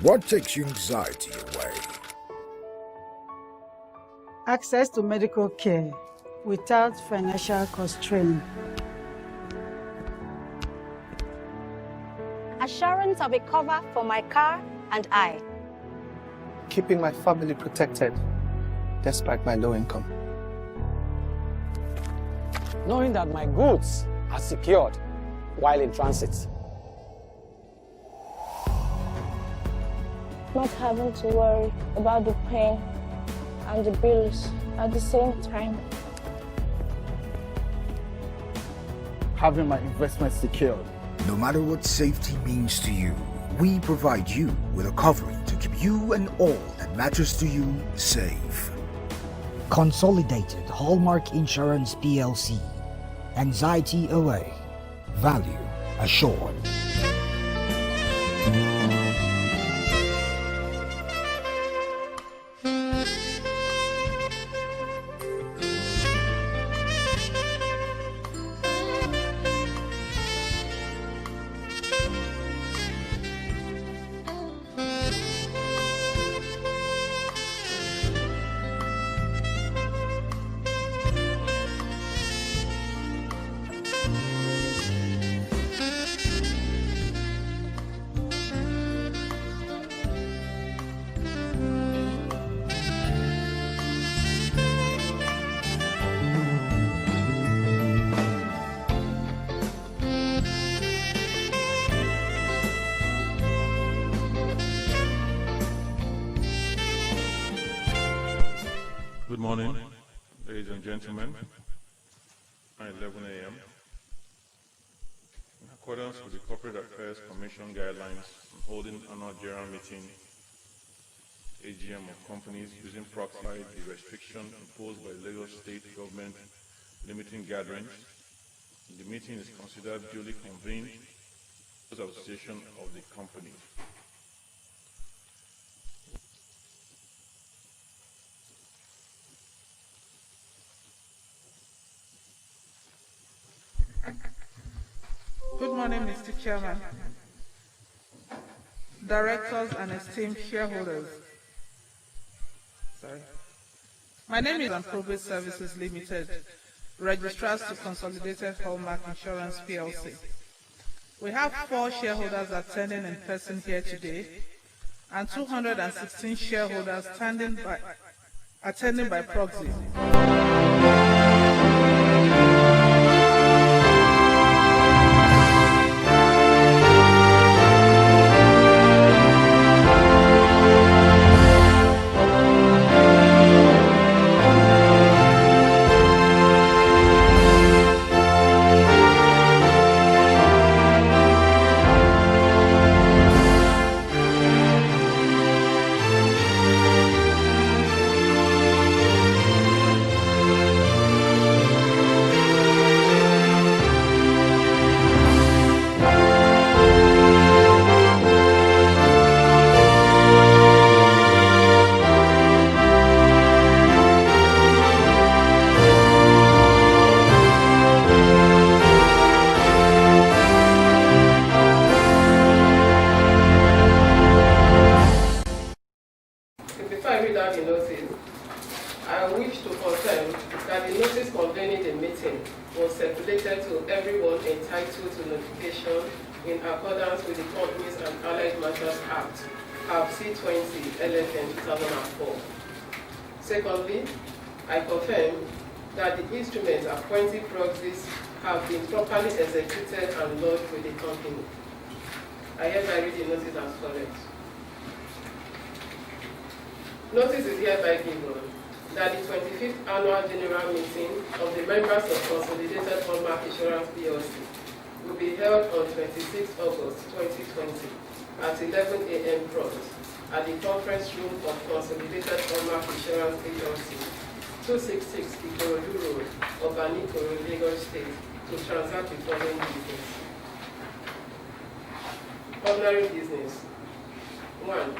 What takes your anxiety away? Access to medical care without financial constraint. Assurance of a cover for my car and I. Keeping my family protected despite my low income. Knowing that my goods are secured while in transit. Not having to worry about the pain and the bills at the same time. Having my investments secured. No matter what safety means to you, we provide you with a covering to keep you and all that matters to you safe. Consolidated Hallmark Insurance PLC. Anxiety away. Value assured. Good morning, ladies and gentlemen. At 11 a.m. In accordance with the Corporate Affairs Commission guidelines on holding annual general meeting, AGM of companies using proxy, the restriction imposed by Lagos State government limiting gatherings, the meeting is considered duly convened as association of the company. Good morning, Mr. Chairman, directors and esteemed shareholders. My name is Probate Services Limited, registrars to Consolidated Hallmark Insurance PLC. We have 4 shareholders attending in person here today and 216 shareholders attending by proxy. Secondly, I confirm that the instruments appointing proxies have been properly executed and lodged with the company. I hereby read the notice as follows. Notice is hereby given that the 25th Annual General Meeting of the members of Consolidated Hallmark Insurance PLC will be held on 26 August 2020 at 11 a.m. prompt at the conference room of Consolidated Hallmark Insurance Agency, 266 Ikorodu Road, Obanikoro, Lagos State, to transact the following business. Ordinary business. 1.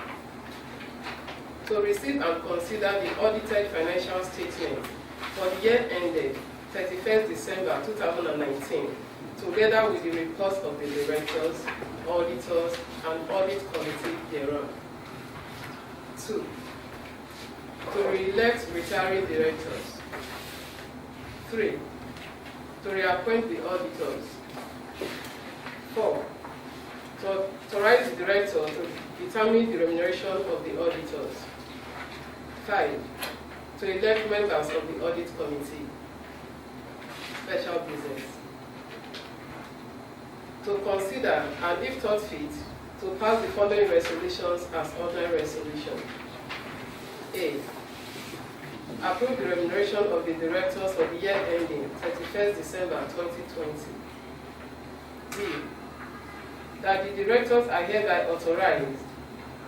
To receive and consider the audited financial statement for the year ended 31st December 2019, together with the reports of the directors, auditors, and audit committee thereon. 2. To re-elect retiring directors. 3. To reappoint the auditors. 4. To authorize the director to determine the remuneration of the auditors. 5. To elect members of the audit committee. Special business. To consider and, if thought fit, to pass the following resolutions as ordinary resolution. A. Approve the remuneration of the directors for the year ending 31st December 2020. B. That the directors are hereby authorized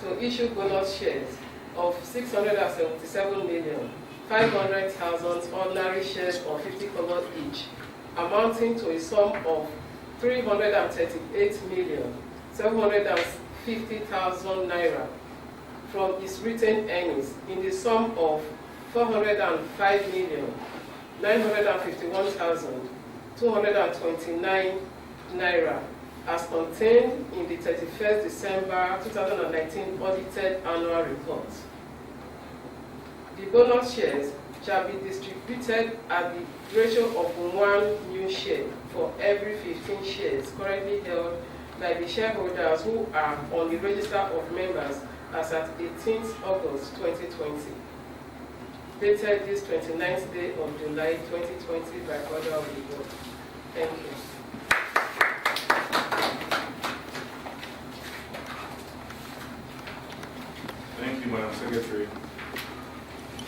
to issue bonus shares of 677,500,000 ordinary shares of 50 kobo each, amounting to a sum of 338,750,000 naira from its retained earnings in the sum of 405,951,229 naira as contained in the 31st December 2019 audited annual report. The bonus shares shall be distributed at the ratio of 1 new share for every 15 shares currently held by the shareholders who are on the register of members as at 18th August 2020. Dated this 29th day of July 2020 by order of the board. Thank you. Thank you, Madam Secretary.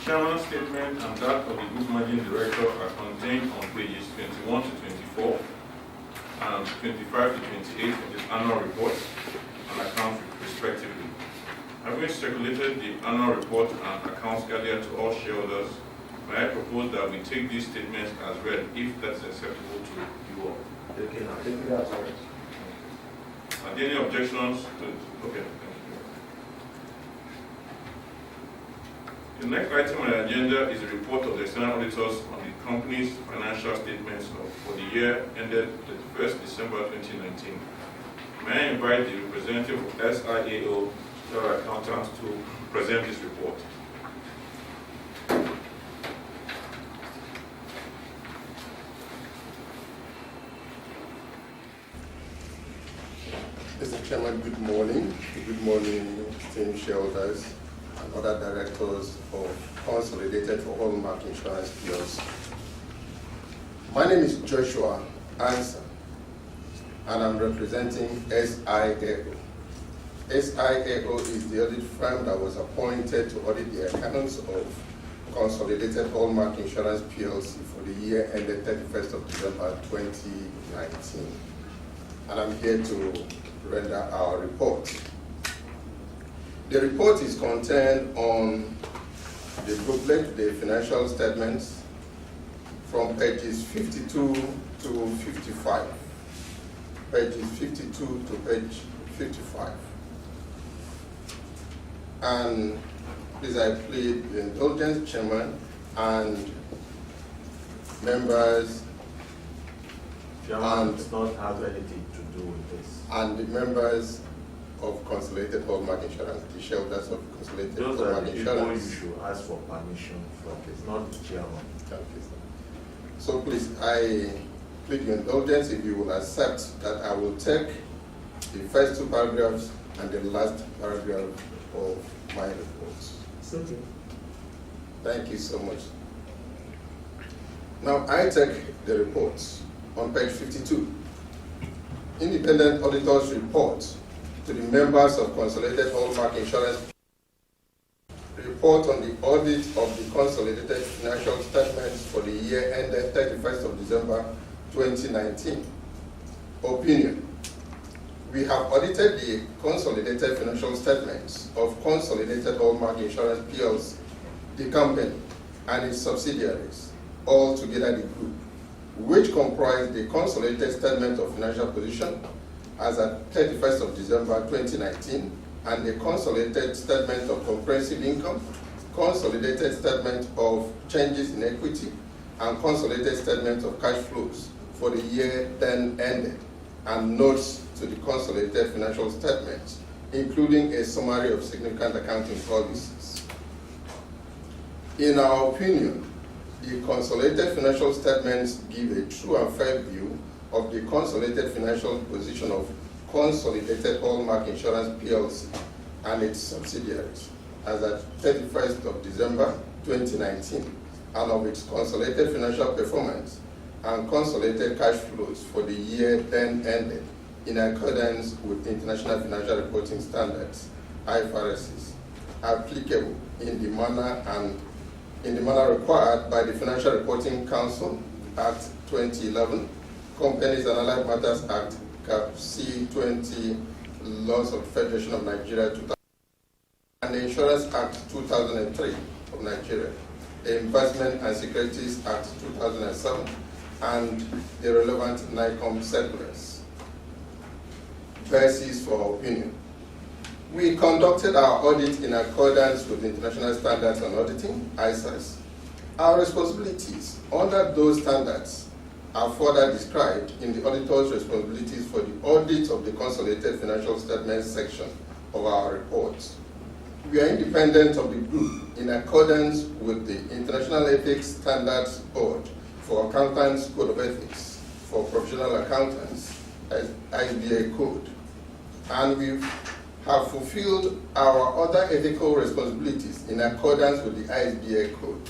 Chairman's statement and that of the Group Managing Director are contained on pages 21 to 24 and 25 to 28 of this annual report and accounts respectively. Having circulated the annual report and accounts earlier to all shareholders, may I propose that we take these statements as read, if that's acceptable to you all. Okay, now take it as read. Are there any objections to it? Okay. The next item on the agenda is a report of the external auditors on the company's financial statements for the year ended 31st December 2019. May I invite the representative of SIAO, Chartered Accountants, to present this report. Mr. Chairman, good morning. Good morning, esteemed shareholders and other directors of Consolidated for Hallmark Insurance PLC. My name is Joshua Ansa, and I'm representing SIAO. SIAO is the audit firm that was appointed to audit the accounts of Consolidated Hallmark Insurance PLC for the year ended 31st of December 2019. And I'm here to render our report. The report is contained on the booklet, the financial statements, from pages 52 to 55. Pages 52 to page 55. And please, I plead the indulgence, Chairman, and members. Chairman does not have anything to do with this. And the members of Consolidated Hallmark Insurance, the shareholders of Consolidated Hallmark Insurance. Those are the people you should ask for permission from, it's not the chairman. Thank you, sir. So please, I plead your indulgence if you will accept that I will take the first two paragraphs and the last paragraph of my reports. Okay. Thank you so much. Now I take the reports on page 52. Independent auditors report to the members of Consolidated Hallmark Insurance. Report on the audit of the consolidated financial statements for the year ended 31st of December 2019. Opinion. We have audited the consolidated financial statements of Consolidated Hallmark Insurance PLC, the company, and its subsidiaries, all together the group, which comprise the consolidated statement of financial position as at 31st of December 2019, and the consolidated statement of comprehensive income, consolidated statement of changes in equity, and consolidated statement of cash flows for the year then ended, and notes to the consolidated financial statements including a summary of significant accounting policies. In our opinion, the consolidated financial statements give a true and fair view of the consolidated financial position of Consolidated Hallmark Insurance PLC and its subsidiaries as at 31st of December 2019, and of its consolidated financial performance and consolidated cash flows for the year then ended in accordance with International Financial Reporting Standards, IFRSs, applicable in the manner required by the Financial Reporting Council Act 2011, Companies and Allied Matters Act Cap C20, Laws of the Federation of Nigeria 2000, and the Insurance Act 2003 of Nigeria, the Investment and Securities Act 2007, and the relevant NICOM circulars. Basis for our opinion. We conducted our audit in accordance with International Standards on Auditing, ISAs. Our responsibilities under those standards are further described in the auditor's responsibilities for the audit of the Consolidated Financial Statements section of our reports. We are independent of the group in accordance with the International Ethics Standards Board for Accountants Code of Ethics for Professional Accountants, ISBA Code, and we have fulfilled our other ethical responsibilities in accordance with the ISBA Code.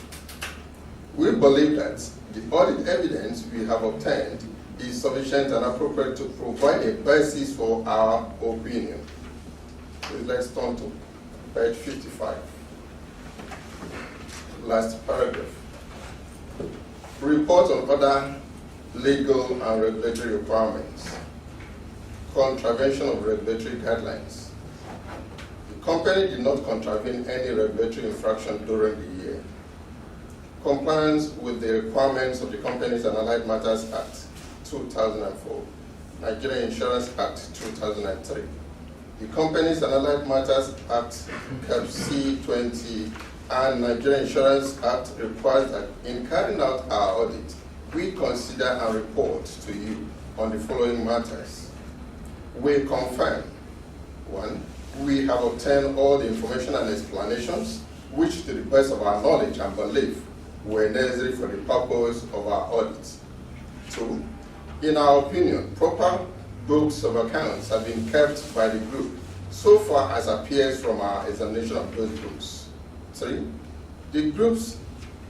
We believe that the audit evidence we have obtained is sufficient and appropriate to provide a basis for our opinion. So let's turn to page 55. Last paragraph. Report on other legal and regulatory requirements. Contravention of regulatory guidelines. The company did not contravene any regulatory infraction during the year. Compliance with the requirements of the Companies and Allied Matters Act 2004, Nigeria Insurance Act 2003. The Companies and Allied Matters Act Cap C20 and Nigeria Insurance Act requires that in carrying out our audit, we consider and report to you on the following matters. We confirm, 1, we have obtained all the information and explanations which, to the best of our knowledge and belief, were necessary for the purpose of our audit. 2, in our opinion, proper books of accounts have been kept by the group so far as appears from our examination of those books. 3, the group's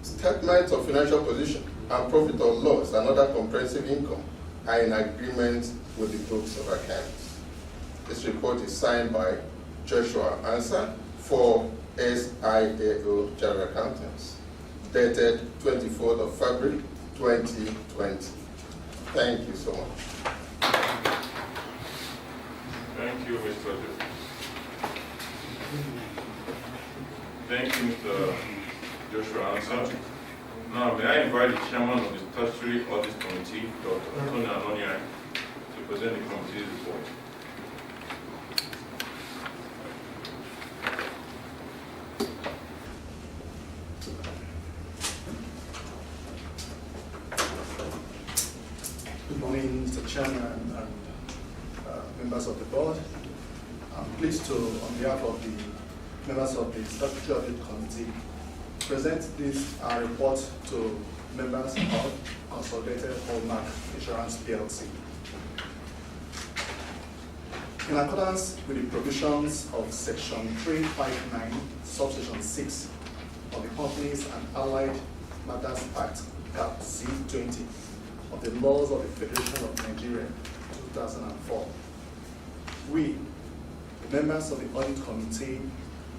statement of financial position and profit or loss and other comprehensive income are in agreement with the books of accounts. This report is signed by Joshua Ansah for SIAO General Accountants, dated 24th of February 2020. Thank you so much. Thank you, Mr. Joshua. Thank you, Mr. Joshua Ansah. Now, may I invite the chairman of the Statutory Audit Committee, Dr. Tony Anoniai, to present the committee's report. Good morning, Mr. Chairman and members of the board. I'm pleased to, on behalf of the members of the Statutory Audit Committee, present this report to members of Consolidated Hallmark Insurance PLC. In accordance with the provisions of Section 359, Subsection 6 of the Companies and Allied Matters Act, Cap C20, of the laws of the Federation of Nigeria, 2004, we, the members of the Audit Committee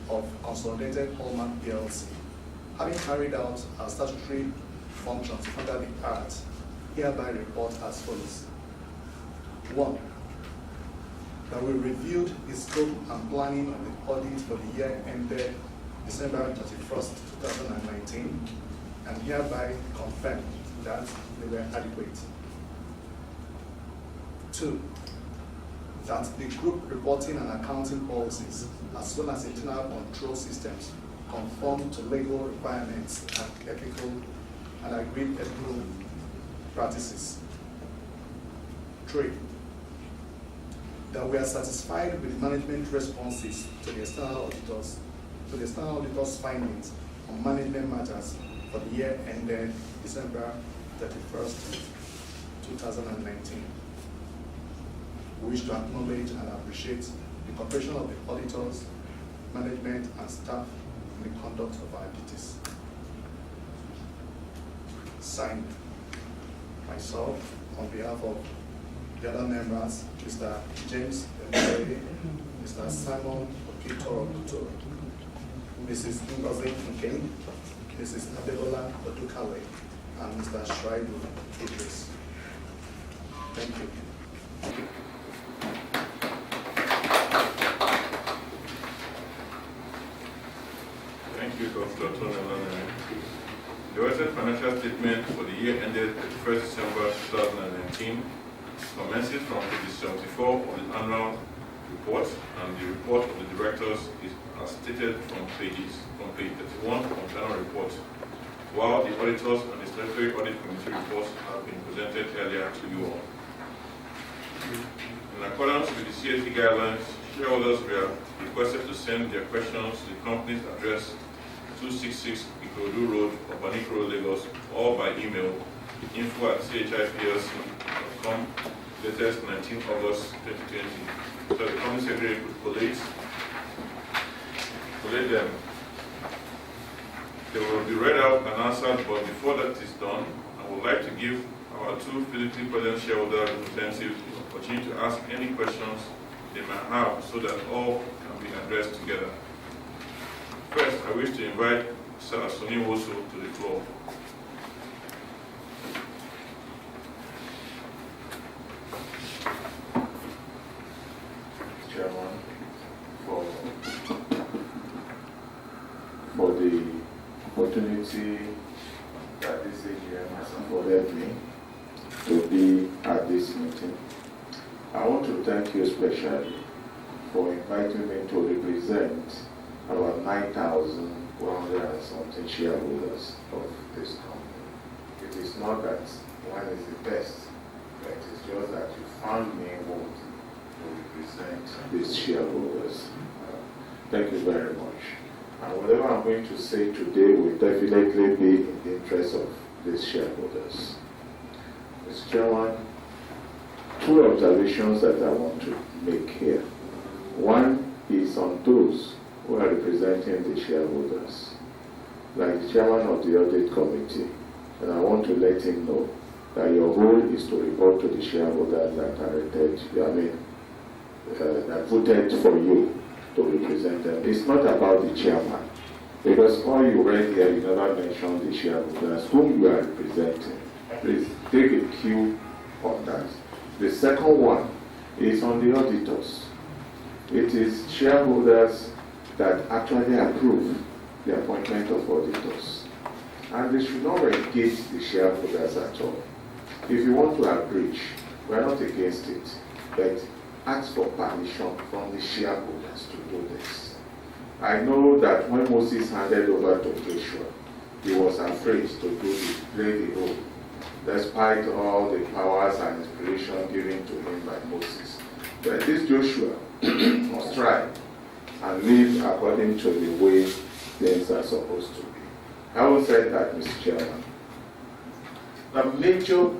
of Consolidated Hallmark PLC, having carried out our statutory functions under the Act, hereby report as follows. 1, that we reviewed the scope and planning of the audit for the year ended December 31st, 2019, and hereby confirmed that they were adequate. 2, that the group reporting and accounting policies, as well as internal control systems, conform to legal requirements and ethical and agreed ethical practices. 3, that we are satisfied with the management responses to the external auditors' findings on management matters for the year ended December 31st, 2019. We wish to acknowledge and appreciate the cooperation of the auditors, management, and staff in the conduct of our duties. Signed, myself, on behalf of the other members, Mr. James Mbele, Mr. Simon Okito, Mrs. Ngozi Nke, Mrs. Adebola Odukale, and Mr. Shraibu Idris. Thank you. Thank you, Dr. Tonelane. The audited financial statement for the year ended 31st December 2019 commences from page 74 of the annual report, and the report of the directors is as stated from page 31 of the annual report, while the auditors and the statutory audit committee reports have been presented earlier to you all. In accordance with the CSE guidelines, shareholders were requested to send their questions to the company's address 266 Ikorodu Road, Obanikoro, Lagos, or by email info@chiplc.com, latest 19 August 2020. So the company secretary could collate them. They will be read out and answered, but before that is done, I would like to give our two physically present shareholder representatives the opportunity to ask any questions they might have so that all can be addressed together. First, I wish to invite Sir Asuni Woso to the floor. Chairman, for the opportunity that this AGM has afforded me to be at this meeting. I want to thank you especially for inviting me to represent about 9,100 and something shareholders of this company. It is not that one is the best, but it is just that you found me worthy to represent these shareholders. Thank you very much. And whatever I'm going to say today will definitely be in the interest of these shareholders. Mr. Chairman, two observations that I want to make here. One is on those who are representing the shareholders, like the chairman of the audit committee, and I want to let him know that your role is to report to the shareholders that are that voted for you to represent them. It's not about the chairman, because all you read here, you never mentioned the shareholders whom you are representing. Please take a cue on that. The second one is on the auditors. It is shareholders that actually approve the appointment of auditors. And they should not engage the shareholders at all. If you want to abridge, we are not against it, but ask for permission from the shareholders to do this. I know that when Moses handed over to Joshua, he was afraid to play the role, despite all the powers and inspiration given to him by Moses. But this Joshua must try and live according to the way things are supposed to be. Having said that, Mr. Chairman, the major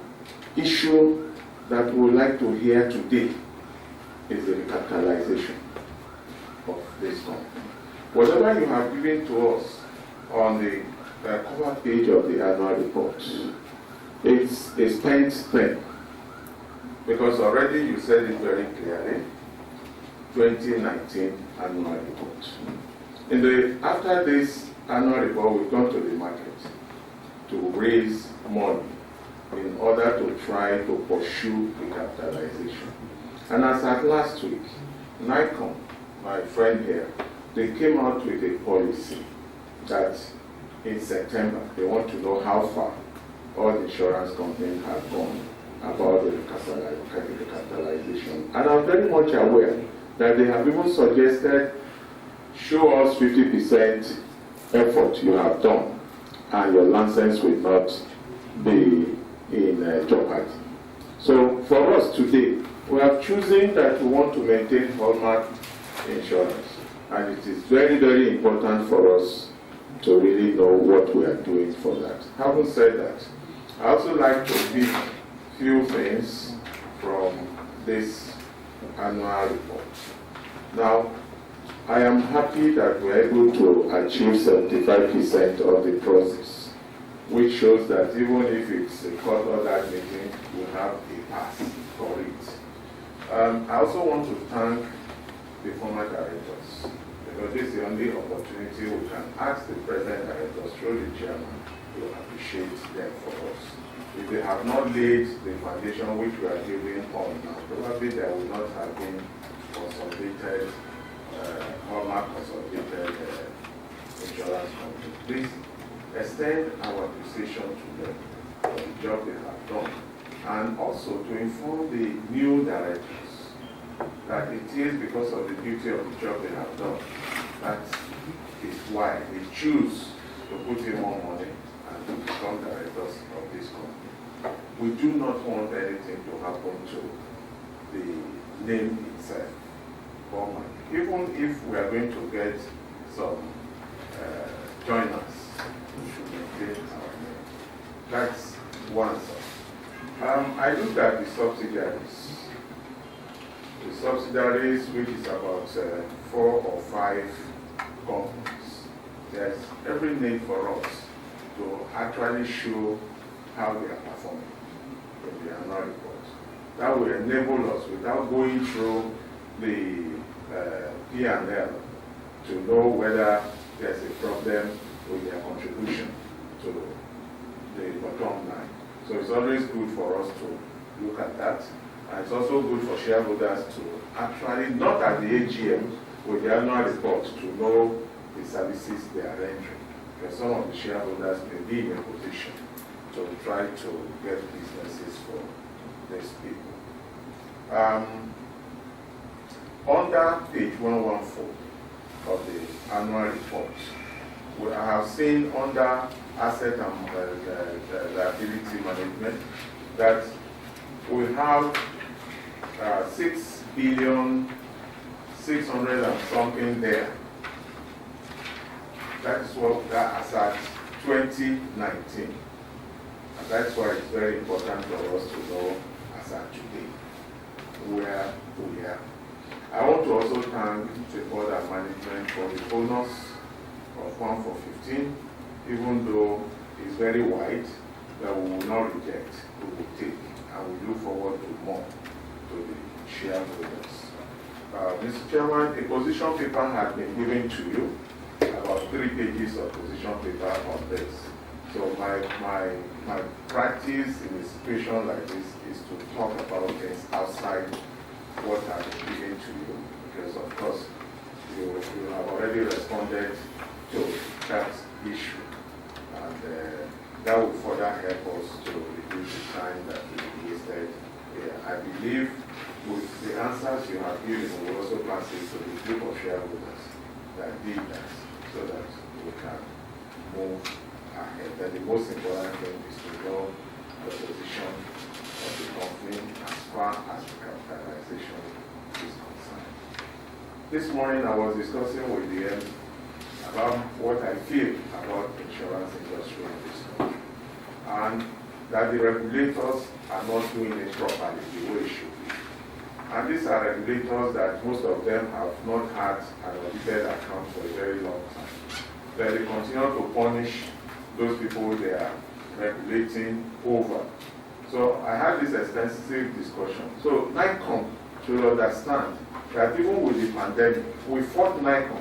issue that we would like to hear today is the recapitalization of this company. Whatever you have given to us on the cover page of the annual report, it's a spent thing. Because already you said it very clearly, 2019 annual report. After this annual report, we've gone to the market to raise money in order to try to pursue recapitalization. And as at last week, Nikon, my friend here, they came out with a policy that in September, they want to know how far all the insurance companies have gone about the recapitalization. And I'm very much aware that they have even suggested, show us 50% effort you have done, and your license will not be in jeopardy. So for us today, We have chosen that we want to maintain Hallmark insurance, and it is very, very important for us to really know what we are doing for that. Having said that, I also like to pick few things from this annual report. Now, I am happy that we are able to achieve 75% of the process, which shows that even if it's a court ordered meeting, we have a pass for it. I also want to thank the former directors, because this is the only opportunity we can ask the present directors through the chairman to appreciate them for us. If they have not laid the foundation which we are giving on now, probably there will not have been consolidated, Hallmark consolidated insurance company. Please extend our appreciation to them for the job they have done, and also to inform the new directors that it is because of the beauty of the job they have done. That is why they choose to put in more money and to become directors of this company. We do not want anything to happen to the name itself. Even if we are going to get some joiners, we should maintain our name. That's one side. I looked at the subsidiaries. The subsidiaries, which is about 4 or 5 companies. There's every need for us to actually show how we are performing in the annual report. That will enable us, without going through the P&L, to know whether there's a problem with their contribution to the bottom line. So it's always good for us to look at that. And it's also good for shareholders to actually, not at the AGM, with the annual report, to know the services they are rendering. Because some of the shareholders may be in a position to try to get businesses for these people. Under page 114 of the annual report, we have seen under asset and liability management that we have 6 billion 600 and something there. That is what that is at 2019. And that's why it's very important for us to know as at today where we are. I want to also thank the board and management for the bonus of 1 for 15, even though it's very wide, that we will not reject, we will take, and we look forward to more to the shareholders. Mr. Chairman, a position paper has been given to you, about 3 pages of position paper on this. So my practice in a situation like this is to talk about things outside what has been given to you, because of course you have already responded to that issue, and that will further help us to reduce the time that we wasted here. I believe with the answers you have given, we will also pass it to the group of shareholders that did that, so that we can move ahead. And the most important thing is to know the position of the company as far as the capitalization is concerned. This morning I was discussing with them about what I feel about the insurance industry in this country, and that the regulators are not doing it properly the way it should be. And these are regulators that most of them have not had an audited account for a very long time. That they continue to punish those people they are regulating over. So I had this extensive discussion. So NICOM should understand that even with the pandemic, we fought NICOM.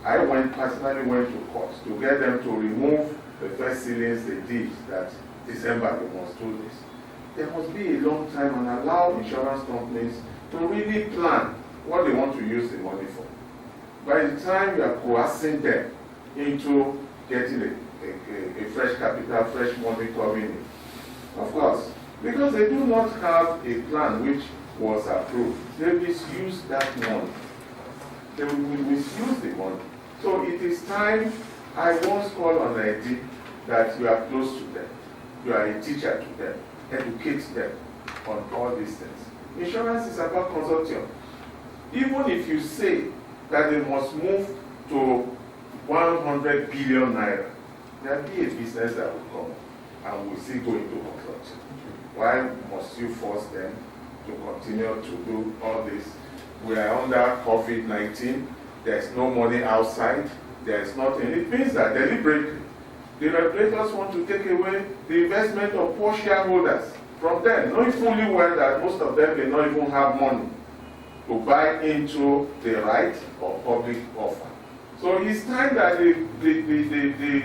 I personally went to court to get them to remove the first ceilings they did that December they must do this. There must be a long time and allow insurance companies to really plan what they want to use the money for. By the time you are coercing them into getting a fresh capital, fresh money coming in, of course, because they do not have a plan which was approved, they misuse that money. They will misuse the money. So it is time. I once called on ID that you are close to them. You are a teacher to them. Educate them on all these things. Insurance is about consortium. Even if you say that they must move to 100 billion naira, there will be a business that will come and will still go into consortium. Why must you force them to continue to do all this? We are under COVID-19, there's no money outside, there's nothing. It means that deliberately, the regulators want to take away the investment of poor shareholders from them, knowing fully well that most of them may not even have money to buy into the right or public offer. So it's time that the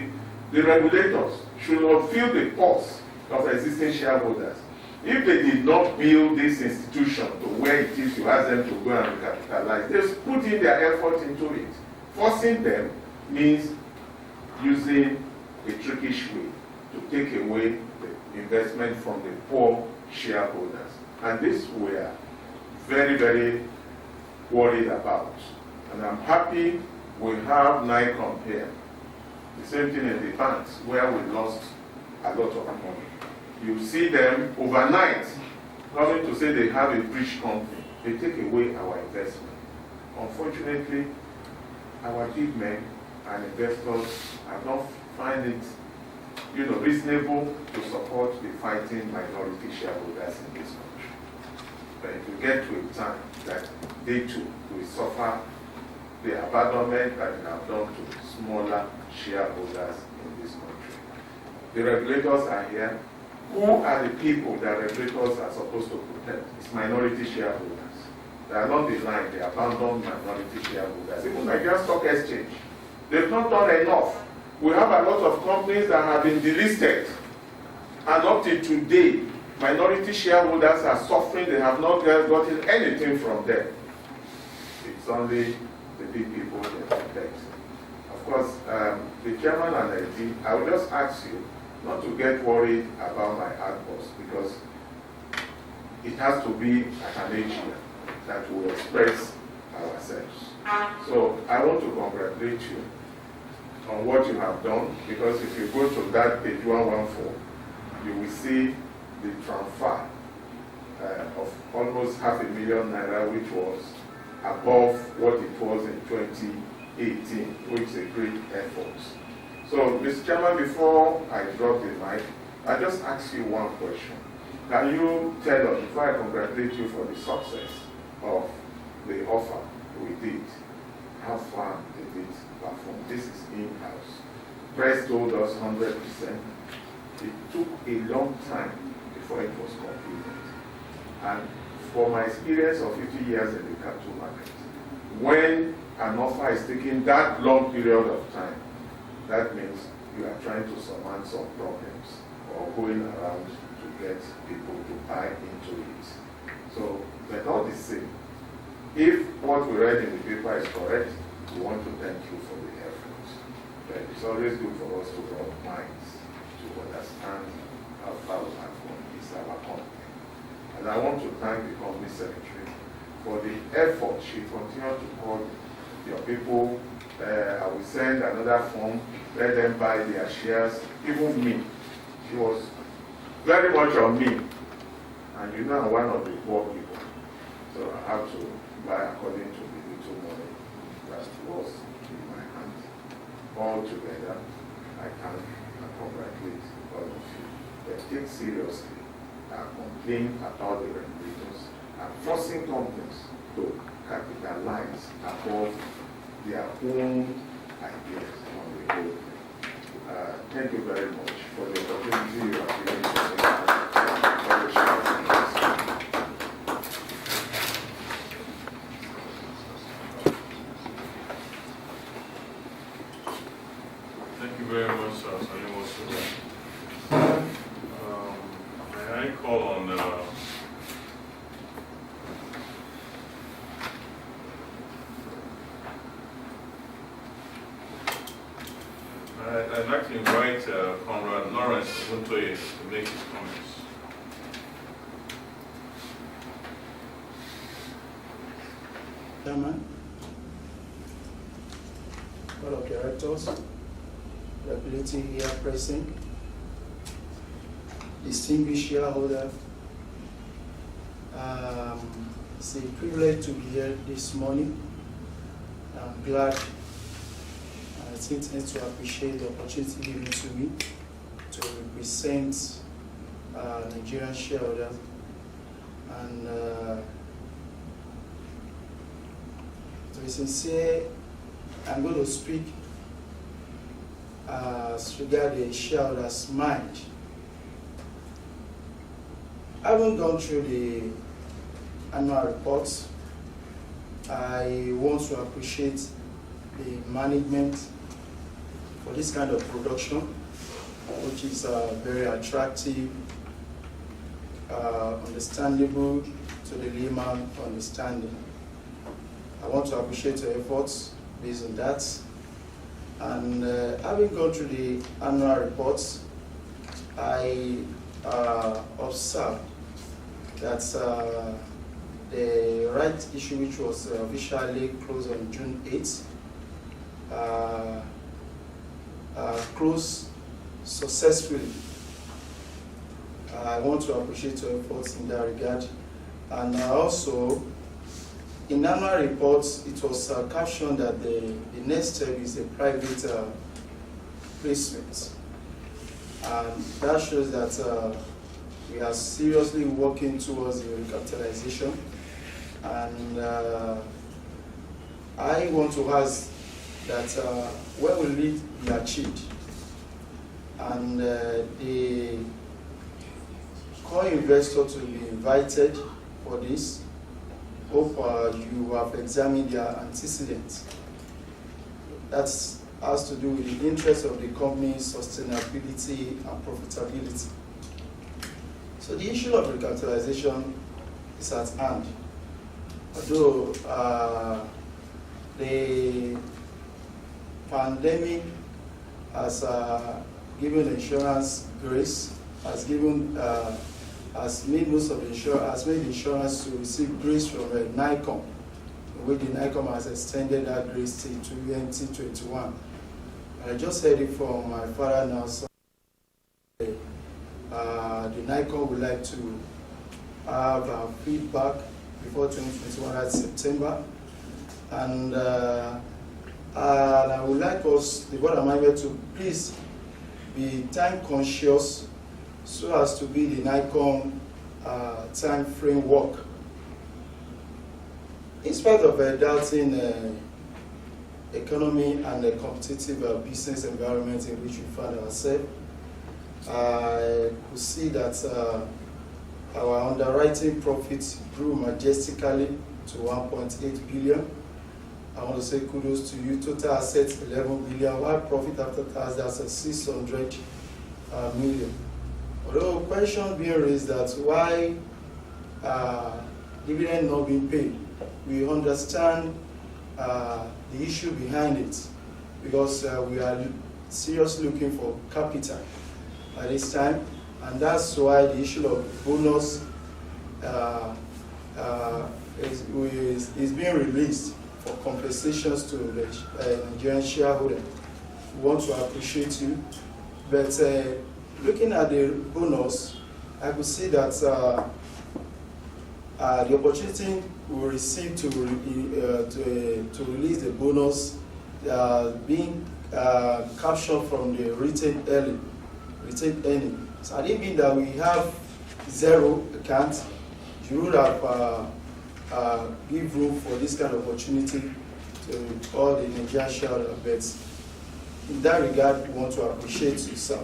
regulators should not feel the pulse of existing shareholders. If they did not build this institution to where it is you ask them to go and recapitalize, they've put in their effort into it. Forcing them means using a trickish way to take away the investment from the poor shareholders. And this we are very, very worried about. And I'm happy we have NICOM here. The same thing in the banks where we lost a lot of money. You see them overnight coming to say they have a breach company. They take away our investment. Unfortunately, our big men and investors have not find it reasonable to support the fighting minority shareholders in this country. But if we get to a time that they too will suffer the abandonment that they have done to smaller shareholders in this country. The regulators are here. Who are the people that regulators are supposed to protect? It's minority shareholders. They are not denied, they abandoned minority shareholders. Even Nigerian Stock Exchange, they've not done enough. We have a lot of companies that have been delisted. And up to today, minority shareholders are suffering. They have not gotten anything from them. It's only the big people that protect. Of course, the chairman and I will just ask you not to get worried about my outpost, because it has to be at an age that will express ourselves. So I want to congratulate you on what you have done, because if you go to that page 114, you will see the transfer of almost $500,000 naira, which was above what it was in 2018, which is a great effort. So, Mr. Chairman, before I drop the mic, I just ask you one question. Can you tell us, before I congratulate you for the success of the offer we did, how far did it perform? This is in-house. Press told us 100%. It took a long time before it was completed. And for my experience of 50 years in the capital market, when an offer is taking that long period of time, that means you are trying to surmount some problems or going around to get people to buy into it. So, but all the same, if what we read in the paper is correct, we want to thank you for the effort. But it's always good for us to rub minds to understand how far we have gone. It's our company. And I want to thank the company secretary for the effort she continued to call your people. I will send another form, let them buy their shares, even me. She was very much on me. And you know I'm one of the poor people. So I have to buy according to the little money that was in my hand. All together, I thank and congratulate all of you. But take seriously our complaint about the regulators and forcing companies to capitalize above their own ideas on the whole thing. Thank you very much for the opportunity you have given to me. Thank you very much, Salim. May I call on the I'd like to invite Conrad Lawrence Oguntoye to make his comments. Chairman, Board of Directors, regulatory here present, distinguished shareholders, It's a privilege to be here this morning. I'm glad. I think I need to appreciate the opportunity given to me to represent Nigerian shareholders. And to be sincere, I'm going to speak regarding the shareholders' mind. I haven't gone through the annual reports. I want to appreciate the management for this kind of production, which is very attractive, understandable to the layman understanding. I want to appreciate your efforts based on that. And having gone through the annual reports, I observed that the right issue, which was officially closed on June 8th, closed successfully. I want to appreciate your efforts in that regard. And also, in annual reports, it was captioned that the next step is a private placement. And that shows that we are seriously working towards the recapitalization. And I want to ask that when will it be achieved? And the core investor to be invited for this. Hope you have examined their antecedents. That has to do with the interest of the company's sustainability and profitability. So the issue of recapitalization is at hand. Although the pandemic has given insurance grace, has made most of has made insurance to receive grace from NICOM, in which the NICOM has extended that grace till 2021. I just heard it from my father now. So the NICOM would like to have feedback before 2021, that's September. And I would like us, the Board of Management, to please be time conscious so as to be the NICOM time framework. In spite of doubting economy and the competitive business environment in which we find ourselves, I could see that our underwriting profits grew majestically to 1.8 billion. I want to say kudos to you. Total assets 11 billion, while profit after tax that's 600 million. Although question being raised that why dividend not being paid, we understand the issue behind it, because we are seriously looking for capital at this time, and that's why the issue of bonus is being released for compensations to the Nigerian shareholder. We want to appreciate you, but looking at the bonus, I could see that the opportunity we received to release the bonus being captured from the retained earning. So I didn't mean that we have zero account. You would have give room for this kind of opportunity to all the Nigerian shareholders. But in that regard, we want to appreciate you, sir.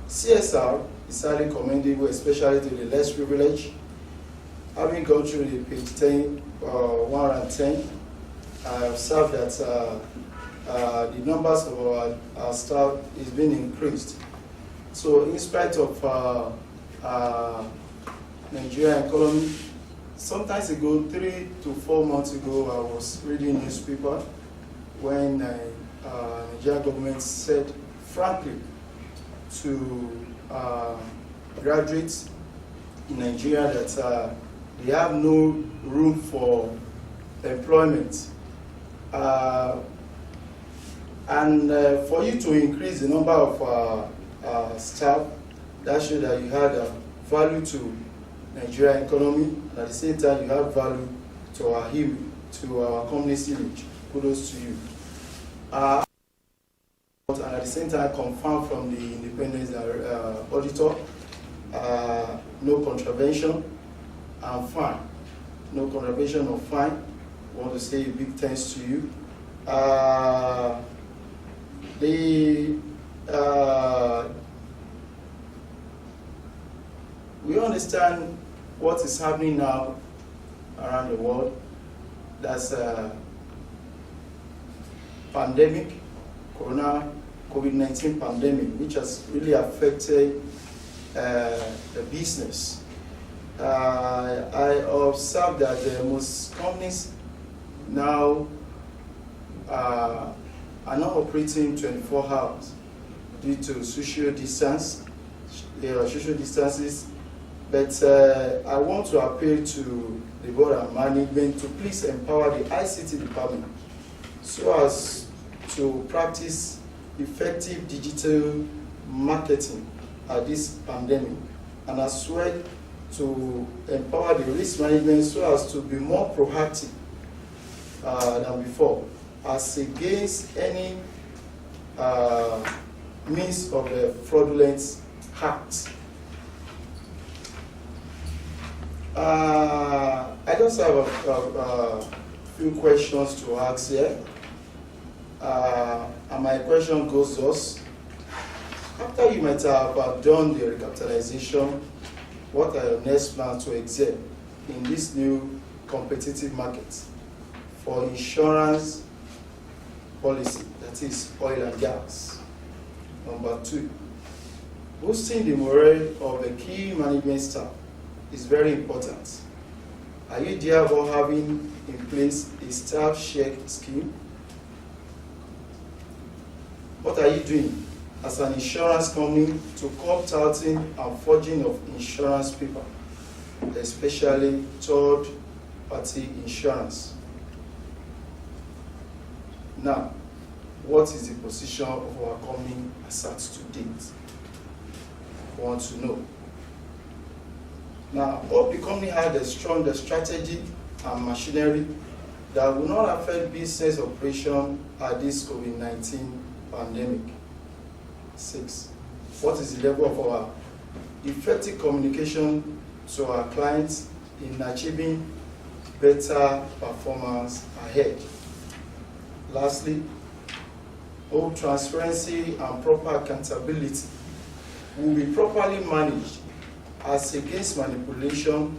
CSR is highly commendable, especially to the less privileged. Having gone through the page 10, 110, I observed that the numbers of our staff is being increased. So in spite of Nigerian economy, sometimes ago, 3 to 4 months ago, I was reading newspaper when Nigerian government said frankly to graduates in Nigeria that they have no room for employment. And for you to increase the number of staff, that showed that you had value to Nigerian economy, and at the same time you have value to our image, to our company's image. Kudos to you. And at the same time confirm from the independent auditor, no contravention and fine. No contravention or fine. I want to say a big thanks to you. We understand what is happening now around the world. That's a pandemic, COVID-19 pandemic, which has really affected the business. I observed that most companies now are not operating 24 hours due to social distances. But I want to appeal to the board and management to please empower the ICT department so as to practice effective digital marketing at this pandemic, and as well to empower the risk management so as to be more proactive than before, as against any means of a fraudulent act. I just have a few questions to ask here. And my question goes thus. After you might have done the recapitalization, what are your next plans to excel in this new competitive market for insurance policy, that is oil and gas? Number 2, boosting the morale of the key management staff is very important. Are you therefore having in place a staff share scheme? What are you doing as an insurance company to curb touting and forging of insurance paper, especially third-party insurance? Now, what is the position of our company as at to date? I want to know. Now, I hope the company had a strong strategy and machinery that will not affect business operation at this COVID-19 pandemic. 6, what is the level of our effective communication to our clients in achieving better performance ahead? Lastly, hope transparency and proper accountability will be properly managed as against manipulation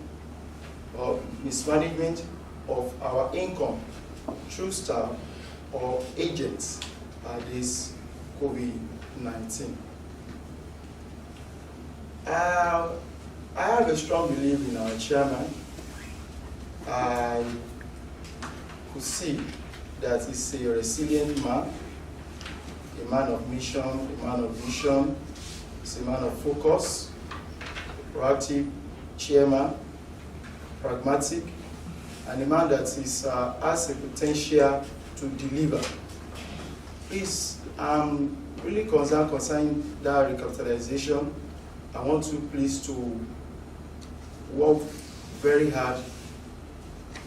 or mismanagement of our income through staff or agents at this COVID-19. I have a strong belief in our chairman. I could see that he's a resilient man, a man of mission, a man of vision, he's a man of focus, proactive chairman, pragmatic, and a man that is, has a potential to deliver. I'm really concerned concerning that recapitalization. I want you please to work very hard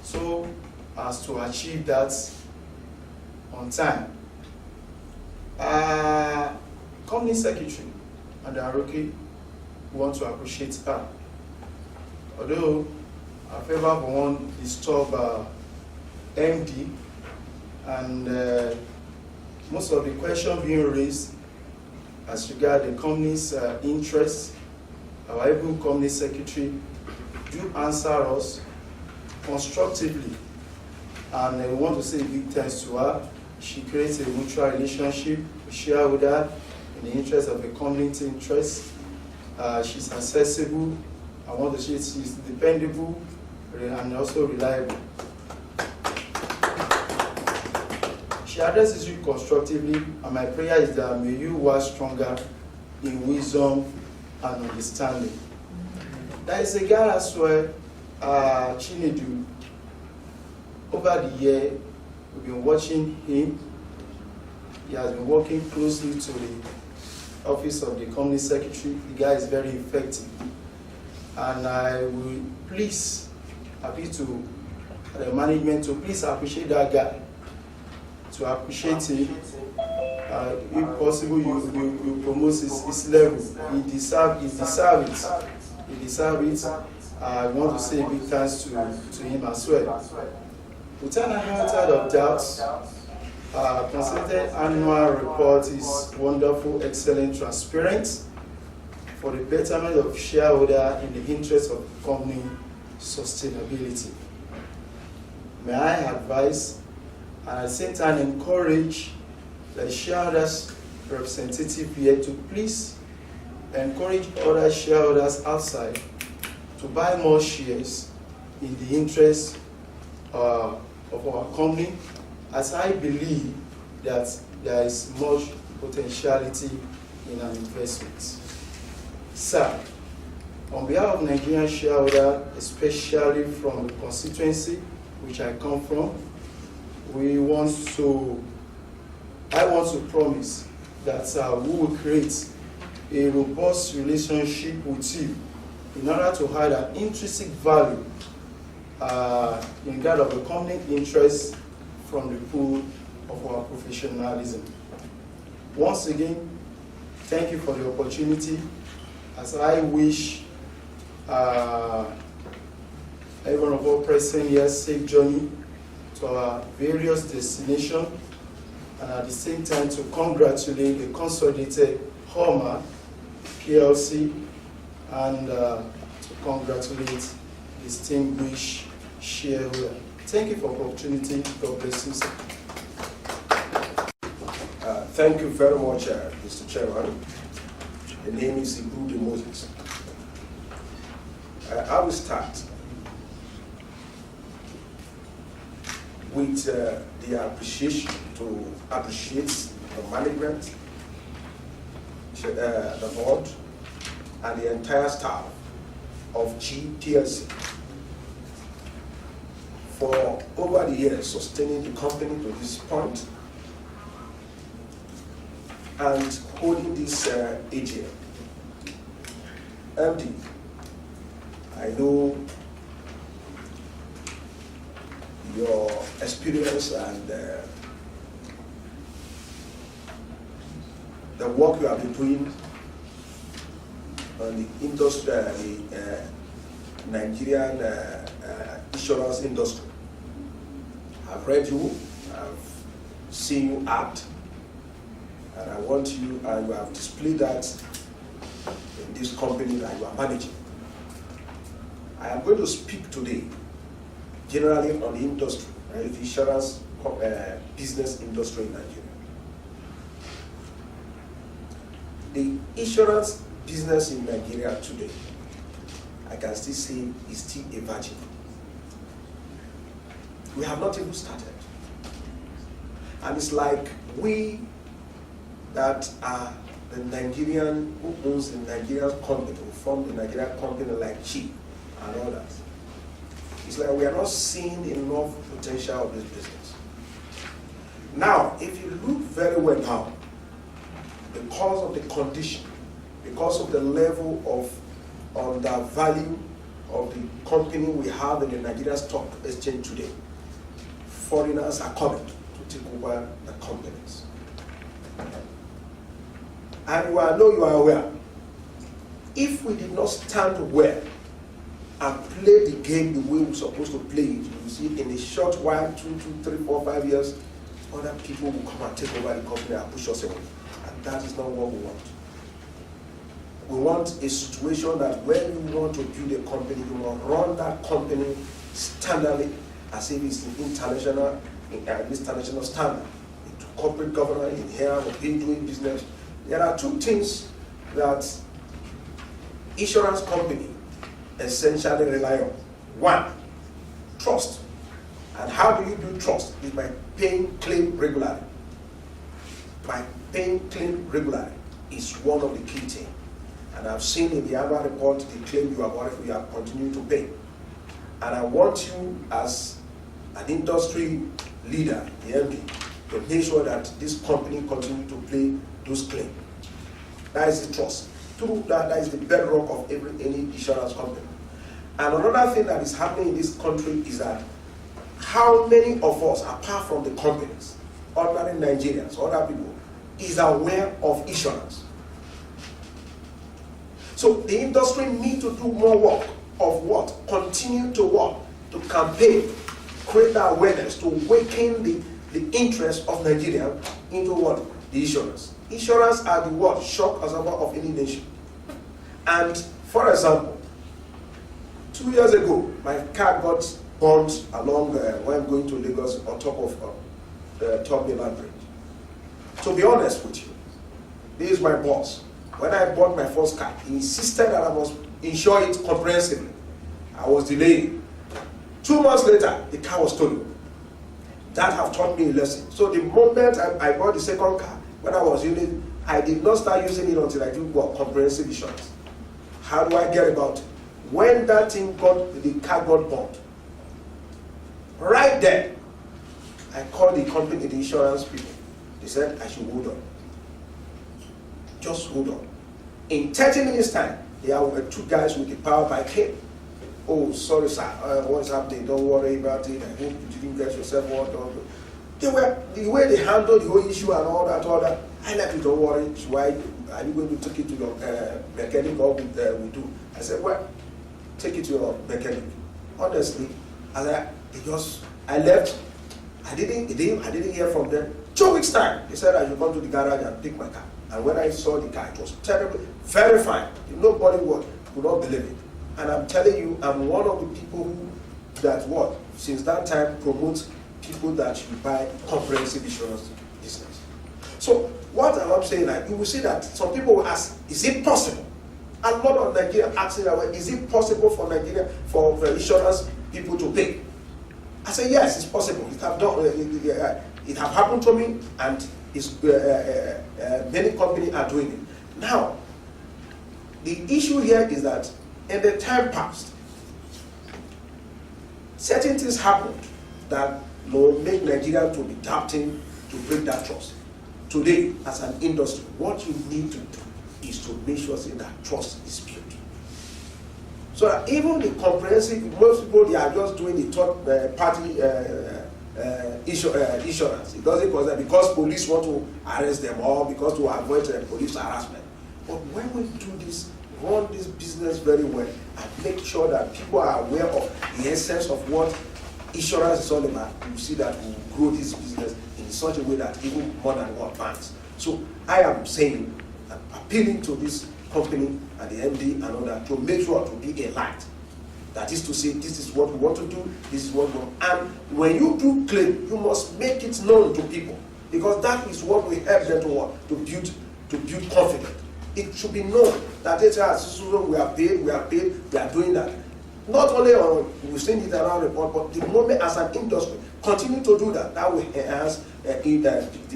so as to achieve that on time. Company Secretary and Aroki want to appreciate her. Although I favor one disturb MD, and most of the questions being raised as regard the company's interests, our able company secretary do answer us constructively, and we want to say a big thanks to her. She creates a mutual relationship with shareholder in the interest of the company's interest. She's accessible. I want to say she's dependable and also reliable. She addresses you constructively, and my prayer is that may you work stronger in wisdom and understanding. There is a guy as well, Chinedu. Over the year, we've been watching him. He has been working closely to the office of the company secretary. The guy is very effective. And I will please appeal to the management to please appreciate that guy, to appreciate him. If possible, you promote his level. He deserves it. He deserves it. I want to say a big thanks to him as well. Without a hazard of doubt, Consolidated annual report is wonderful, excellent, transparent for the betterment of shareholder in the interest of company sustainability. May I advise and at the same time encourage the shareholders representative here to please encourage other shareholders outside to buy more shares in the interest of our company, as I believe that there is much potentiality in an investment. Sir, on behalf of Nigerian shareholders, especially from the constituency which I come from, I want to promise that we will create a robust relationship with you in order to add an intrinsic value in that of the company interest from the pool of our professionalism. Once again, thank you for the opportunity, as I wish everyone of all present here safe journey to our various destinations, and at the same time to congratulate the Consolidated Hallmark PLC and to congratulate distinguished shareholder. Thank you for the opportunity. God bless you, sir. Thank you very much, Mr. Chairman. The name is Ibude Moses. I will start with the appreciation to appreciate the management, the board, and the entire staff of GPLC for over the years sustaining the company to this point and holding this AGM. MD, I know your experience and the work you have been doing on the industry, the Nigerian insurance industry. I've read you, I've seen you act, and I want you, and you have displayed that in this company that you are managing. I am going to speak today generally on the industry, right, the insurance business industry in Nigeria. The insurance business in Nigeria today, I can still say, is still a virgin. We have not even started. And it's like we that are the Nigerian, who owns the Nigerian company, who form the Nigerian company like Chief and others. It's like we are not seeing enough potential of this business. Now, if you look very well now, because of the condition, because of the level of undervalue of the company we have in the Nigerian Stock Exchange today, foreigners are coming to take over the companies. And I know you are aware, if we did not stand well and play the game the way we're supposed to play it, you see, in a short while, 2, 3, 4, 5 years, other people will come and take over the company and push us away. And that is not what we want. We want a situation that when you want to build a company, you will run that company standardly as if it's an international standard. Into corporate governance, in here, in doing business. There are two things that insurance company essentially rely on. One, trust. And how do you build trust? Is by paying claim regularly. By paying claim regularly is one of the key things. And I've seen in the annual report the claim you are continuing to pay. And I want you as an industry leader, the MD, to make sure that this company continues to pay those claims. That is the trust. true that is the bedrock of any insurance company. And another thing that is happening in this country is that how many of us, apart from the companies, ordinary Nigerians, other people, is aware of insurance? So the industry need to do more work of what? Continue to work, to campaign, create that awareness, to awaken the interest of Nigeria into what? The insurance. Insurance are the what? Shock absorber of any nation. And for example, 2 years ago, my car got burnt along when going to Lagos on top of Top Mainland Bridge. To be honest with you, this is my boss. When I bought my first car, he insisted that I must insure it comprehensively. I was delayed. 2 months later, the car was stolen. That have taught me a lesson. So the moment I bought the second car, when I was using it, I did not start using it until I did what? Comprehensive insurance. How do I get about it? When that thing the car got bought, right there, I called the company, the insurance people. They said I should hold on. Just hold on. In 30 minutes time, there were 2 guys with the power bike came. Oh, sorry sir, what's happening? Don't worry about it. I hope you didn't get yourself what. The way they handled the whole issue and all that. I left it, don't worry. Why are you going to take it to your mechanic or we do? I said, well, take it to your mechanic. Honestly, I left. I didn't hear from them. 2 weeks time, they said I should come to the garage and pick my car. And when I saw the car, it was terrible, very fine. Nobody would not believe it. And I'm telling you, I'm one of the people since that time promotes people that should buy comprehensive insurance business. So what I'm saying, you will see that some people will ask, is it possible? A lot of Nigerians asking that way, is it possible for Nigeria, for insurance people to pay? I say, yes, it's possible. It have happened to me, and many companies are doing it. Now, the issue here is that in the time past, certain things happened that make Nigeria to be doubting to break that trust. Today, as an industry, what you need to do is to make sure that trust is built. So that even the comprehensive, most people, they are just doing the third party insurance. It doesn't concern because police want to arrest them or because to avoid police harassment. But when we do this, run this business very well and make sure that people are aware of the essence of what insurance is all about, you see that we will grow this business in such a way that even more than one banks. So I am saying, appealing to this company and the MD and all that to make sure to be a light. That is to say, this is what we want to do, this is what we want. And when you do claim, you must make it known to people, because that is what we help them to build confidence. It should be known that we are paid, we are doing that. Not only we've seen it around the report, but the moment as an industry continue to do that, that will enhance the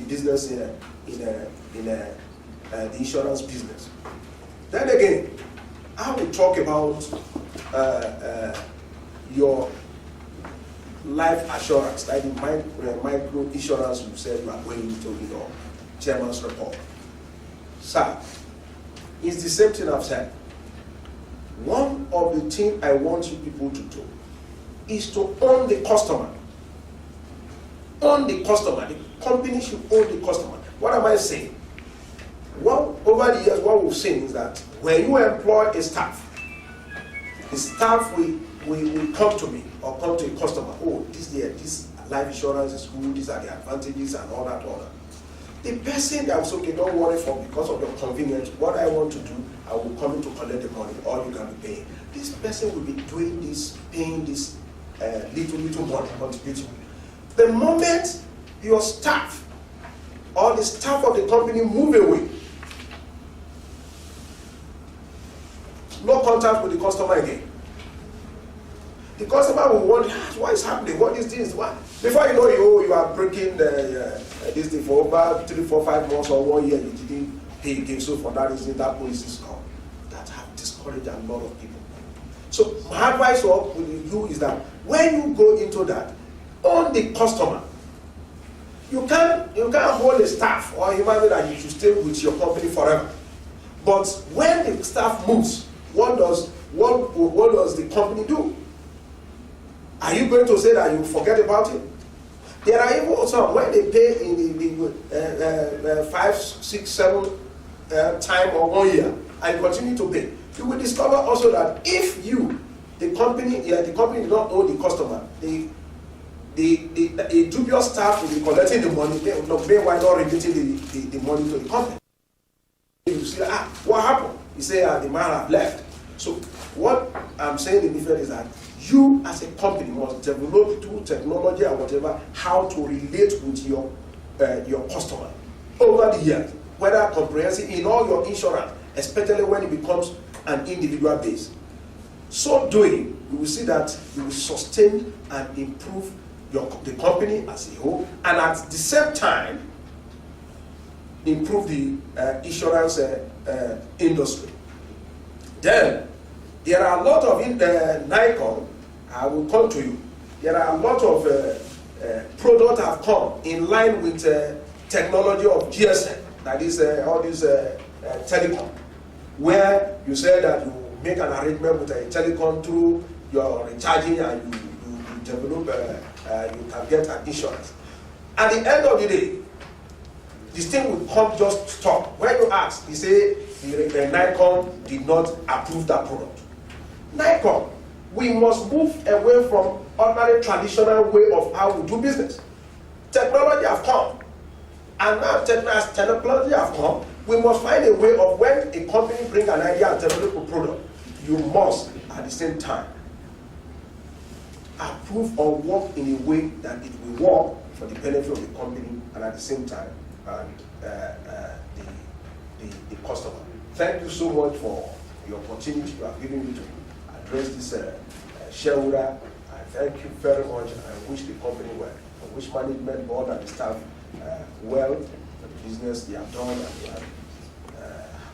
business in the insurance business. Then again, I will talk about your life assurance, like the micro insurance you said you are going into your chairman's report. Sir, it's the same thing I've said. One of the things I want you people to do is to own the customer. Own the customer. The company should own the customer. What am I saying? Well, over the years, what we've seen is that when you employ a staff, the staff will come to me or come to a customer. Oh, this life insurance is good. These are the advantages and all that. The person that was okay, don't worry because of your convenience. What I want to do, I will come in to collect the money, or you can be paying. This person will be doing this, paying this little money, contributing. The moment your staff or the staff of the company move away, no contact with the customer again. The customer will wonder, what is happening? What is this? What? Before you know, you are breaking this thing for over 3, 4, 5 months or 1 year. You didn't pay again. So for that reason, that policy is gone. That have discouraged a lot of people. So my advice to you is that when you go into that, own the customer. You can't hold a staff or imagine that you should stay with your company forever. But when the staff moves, what does the company do? Are you going to say that you forget about it? There are even some when they pay in the 5, 6, 7 time or 1 year and continue to pay, you will discover also that if the company did not owe the customer, a dubious staff will be collecting the money, meanwhile not remitting the money to the company. You say, what happened? You say, the man have left. So what I'm saying in different is that you as a company must develop through technology or whatever how to relate with your customer over the years, whether comprehensive in all your insurance, especially when it becomes an individual base. So doing, you will see that you will sustain and improve the company as a whole, and at the same time improve the insurance industry. Then there are a lot of Nikon. I will come to you. There are a lot of products have come in line with technology of GSM, that is all these telecom, where you say that you make an arrangement with a telecom through your recharging and you develop, you can get an insurance. At the end of the day, this thing will come just stop. When you ask, they say the Nikon did not approve that product. Nikon, we must move away from ordinary traditional way of how we do business. Technology have come. And now as technology have come, we must find a way of when a company brings an idea and develop a product, you must at the same time approve or work in a way that it will work for the benefit of the company and at the same time the customer. Thank you so much for the opportunity you have given me to address this shareholder. I thank you very much. I wish the company well. I wish management, board, and the staff well for the business they have done.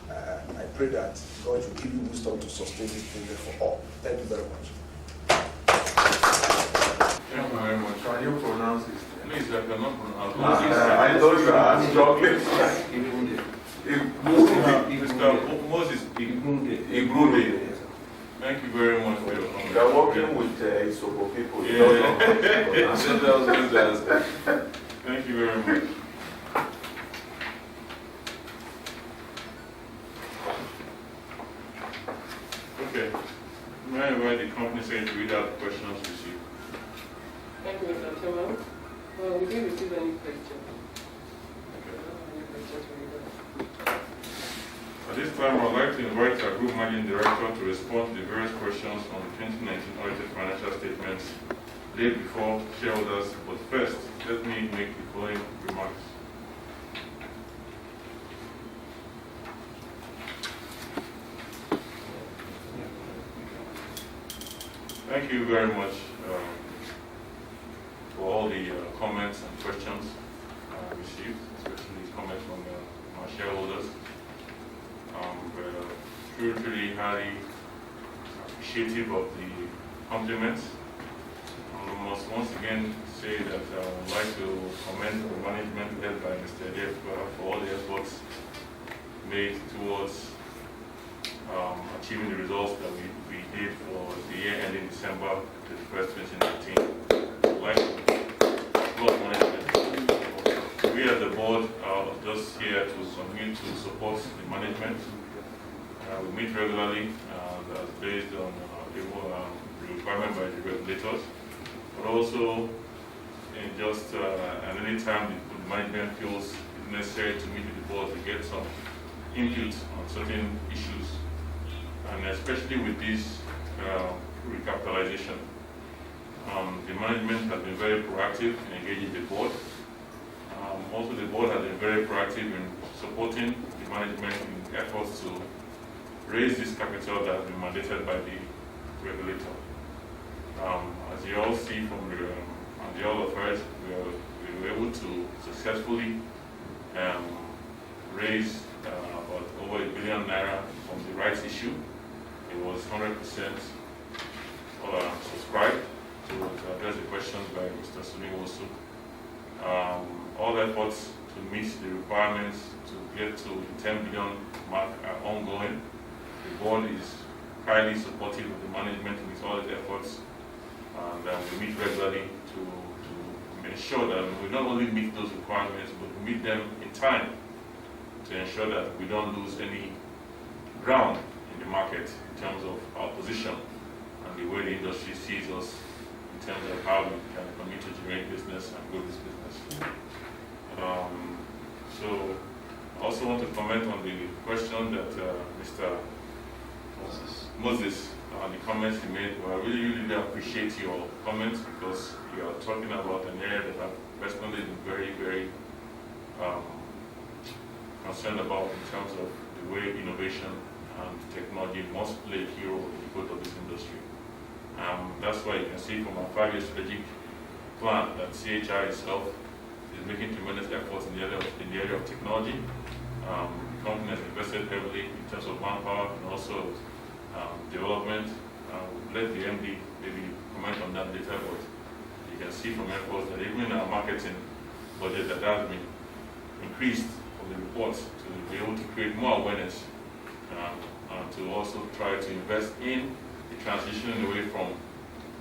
And I pray that God will give you wisdom to sustain this business for all. Thank you very much. Thank you very much. Can you pronounce it? Please, I cannot pronounce it. I thought you are struggling. Moses Igrude. Thank you very much for your comment. You are working with Isobo people. Yeah. Thank you very much. Okay. May I invite the company secretary to read out the questions received? Thank you, Mr. Chairman. Well, we didn't receive any questions. At this time, I would like to invite our Group Managing Director to respond to the various questions on the 2019 audited financial statements laid before shareholders. But first, let me make the following remarks. Thank you very much for all the comments and questions received, especially comments from our shareholders. We're truly highly appreciative of the compliments. I must once again say that I would like to commend the management led by Mr. Jeff for all the efforts made towards achieving the results that we did for the year ending December 31st, 2019. I'd like to applaud management. We as the board are just here to continue to support the management. We meet regularly, that's based on the requirement by the regulators, but also in just at any time the management feels it's necessary to meet with the board to get some input on certain issues, and especially with this recapitalization. The management has been very proactive in engaging the board. Also, the board has been very proactive in supporting the management in efforts to raise this capital that has been mandated by the regulator. As you all see from the all of us, we were able to successfully raise about over ₦1 billion from the rights issue. It was 100% subscribed to address the questions by Mr. Suni Wosu. All efforts to meet the requirements to get to the 10 billion mark are ongoing. The board is highly supportive of the management in all its efforts, and we meet regularly to ensure that we not only meet those requirements, but we meet them in time to ensure that we don't lose any ground in the market in terms of our position and the way the industry sees us in terms of how we can continue to generate business and grow this business. So I also want to comment on the question that Mr. Moses, the comments he made. Well, I really appreciate your comments, because you are talking about an area that I've personally been very concerned about in terms of the way innovation and technology must play a key role in the growth of this industry. That's why you can see from our 5-year strategic plan that CHR itself is making tremendous efforts in the area of technology. The company has invested heavily in terms of manpower and also development. Let the MD maybe comment on that later, but you can see from efforts that even in our marketing budget that has been increased from the reports to be able to create more awareness and to also try to invest in the transition away from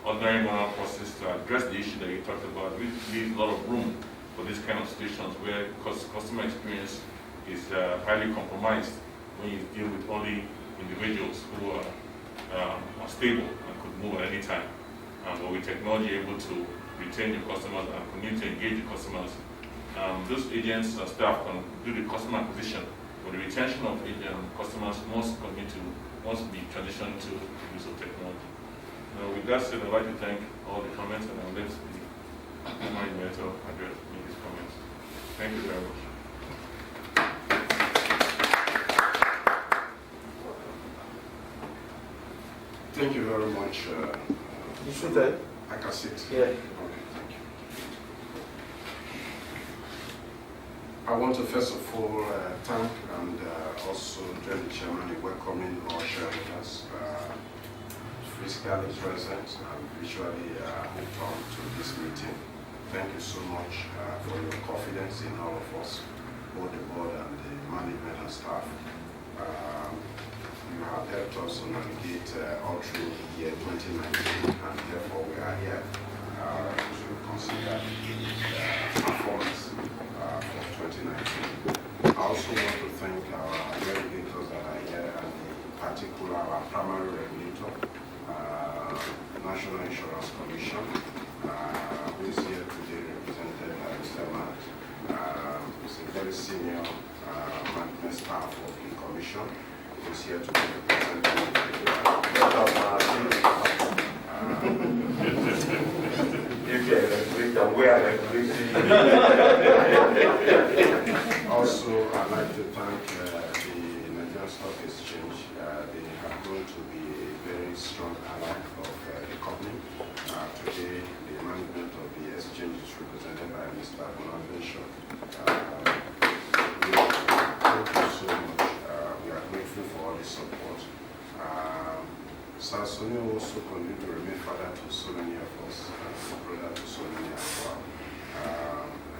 ordinary manual process to address the issue that you talked about. We leave a lot of room for these kind of situations where customer experience is highly compromised when you deal with only individuals who are stable and could move at any time. But with technology able to retain your customers and continue to engage the customers, those agents and staff can do the customer acquisition, but the retention of customers must be transitioned to the use of technology. With that said, I'd like to thank all the comments, and I'll let the former inventor make his comments. Thank you very much. Thank you very much. You sit there? I can sit. Yeah. Okay, thank you. I want to first of all thank and also join the chairman in welcoming all shareholders, physically present and virtually moved on to this meeting. Thank you so much for your confidence in all of us, both the board and the management and staff. You have helped us to navigate all through the year 2019, and therefore we are here to consider the performance for 2019. I also want to thank our regulators that are here, and in particular our primary regulator, National Insurance Commission, who is here today represented by Mr. Matt. He's a very senior management staff of the Commission. Is here to represent Also, I'd like to thank the Nigerian Stock Exchange. They have grown to be a very strong ally of the company. Today, the management of the exchange is represented by Mr. Bonavation. Thank you so much. We are grateful for all the support. Sansoni also continued to remain father to so many of us, and brother to so many as well.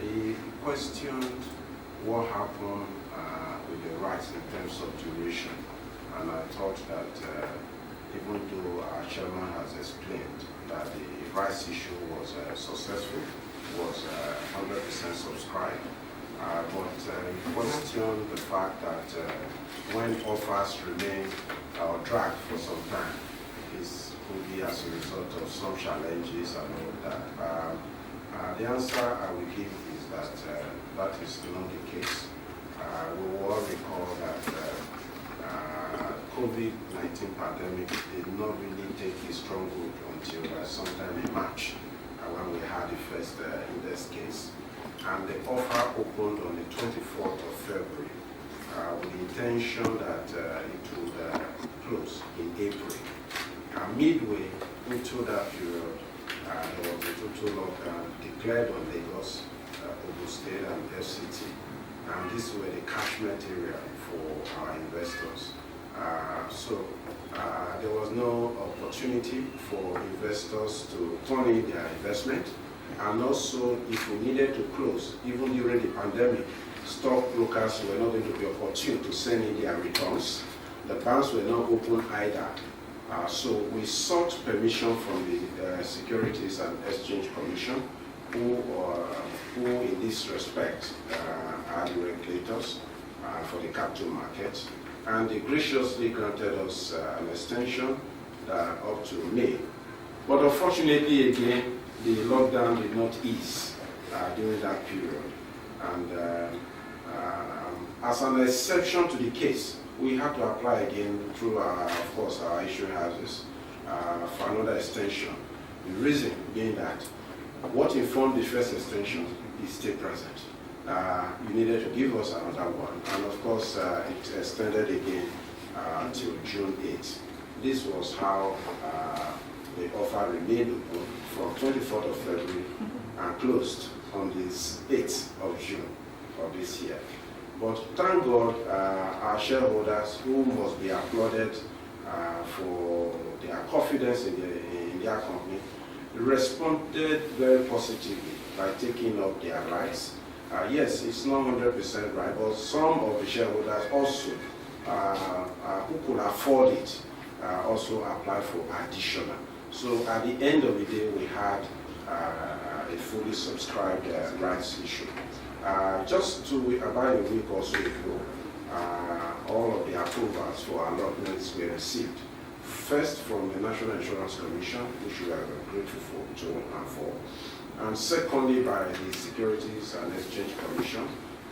He questioned what happened with the rights in terms of duration, and I thought that even though our chairman has explained that the rights issue was successful, was 100% subscribed, but he questioned the fact that when offers remain or drag for some time, this could be as a result of some challenges and all that. The answer I will give is that that is not the case. We will all recall that COVID-19 pandemic did not really take a strong root until sometime in March, when we had the first index case. And the offer opened on the 24th of February with the intention that it would close in April. Midway into that period, there was a total lockdown declared on Lagos, Ogun State, and FCT. And these were the catchment area for our investors. So there was no opportunity for investors to turn in their investment, And also, if we needed to close, even during the pandemic, stockbrokers were not going to be opportune to send in their returns. The banks were not open either. So we sought permission from the Securities and Exchange Commission, who in this respect are the regulators for the capital market, and they graciously granted us an extension up to May. But unfortunately, again, the lockdown did not ease during that period. And as an exception to the case, we had to apply again through, of course, our issuing houses for another extension. The reason being that what informed the first extension is still present. You needed to give us another one, and of course, it extended again until June 8th. This was how the offer remained open from 24th of February and closed on this 8th of June of this year. But thank God, our shareholders, who must be applauded for their confidence in their company, responded very positively by taking up their rights. Yes, it's not 100% right, but some of the shareholders also, who could afford it, also applied for additional. So at the end of the day, we had a fully subscribed rights issue. Just to about a week or so ago, all of the approvals for allotments were received. First from the National Insurance Commission, which we are grateful for, and secondly by the Securities and Exchange Commission,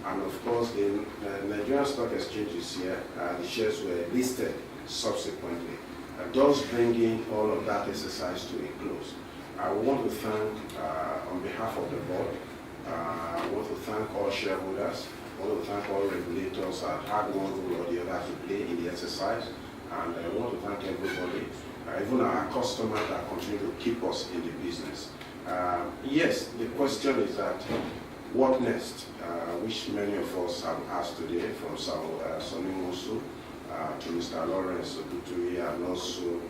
and of course the Nigerian Stock Exchange is here. The shares were listed subsequently, thus bringing all of that exercise to a close. I want to thank, on behalf of the board, I want to thank all shareholders. I want to thank all regulators that had one role or the other to play in the exercise. And I want to thank everybody, even our customers that continue to keep us in the business. Yes, the question is that what next, which many of us have asked today, from Sonny Mosu to Mr. Lawrence Obutui and also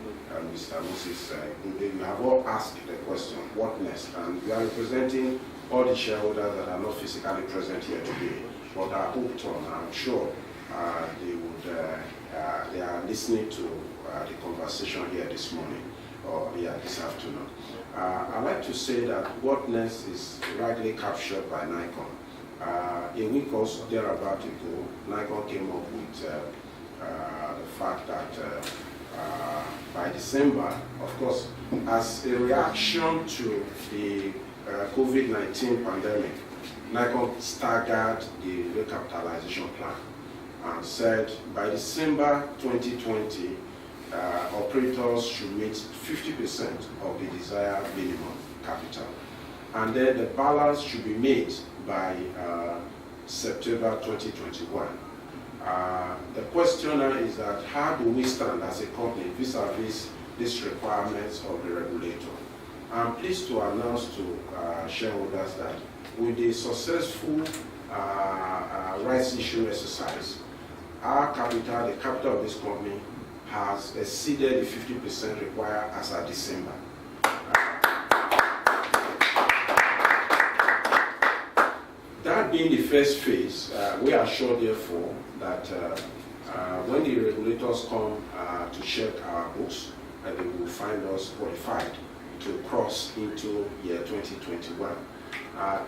Mr. Moses. You have all asked the question, what next? And we are representing all the shareholders that are not physically present here today, but are hooked on. I'm sure they are listening to the conversation here this morning or this afternoon. I'd like to say that what next is rightly captured by Nikon. A week or so thereabout ago, Nikon came up with the fact that by December, of course, as a reaction to the COVID-19 pandemic, Nikon staggered the recapitalization plan and said by December 2020, operators should meet 50% of the desired minimum capital. And then the balance should be made by September 2021. The question now is that how do we stand as a company vis-a-vis these requirements of the regulator? I'm pleased to announce to shareholders that with the successful rights issue exercise, our capital, the capital of this company, has exceeded the 50% required as of December. That being the first phase, we are sure, therefore, that when the regulators come to check our books, they will find us qualified to cross into year 2021.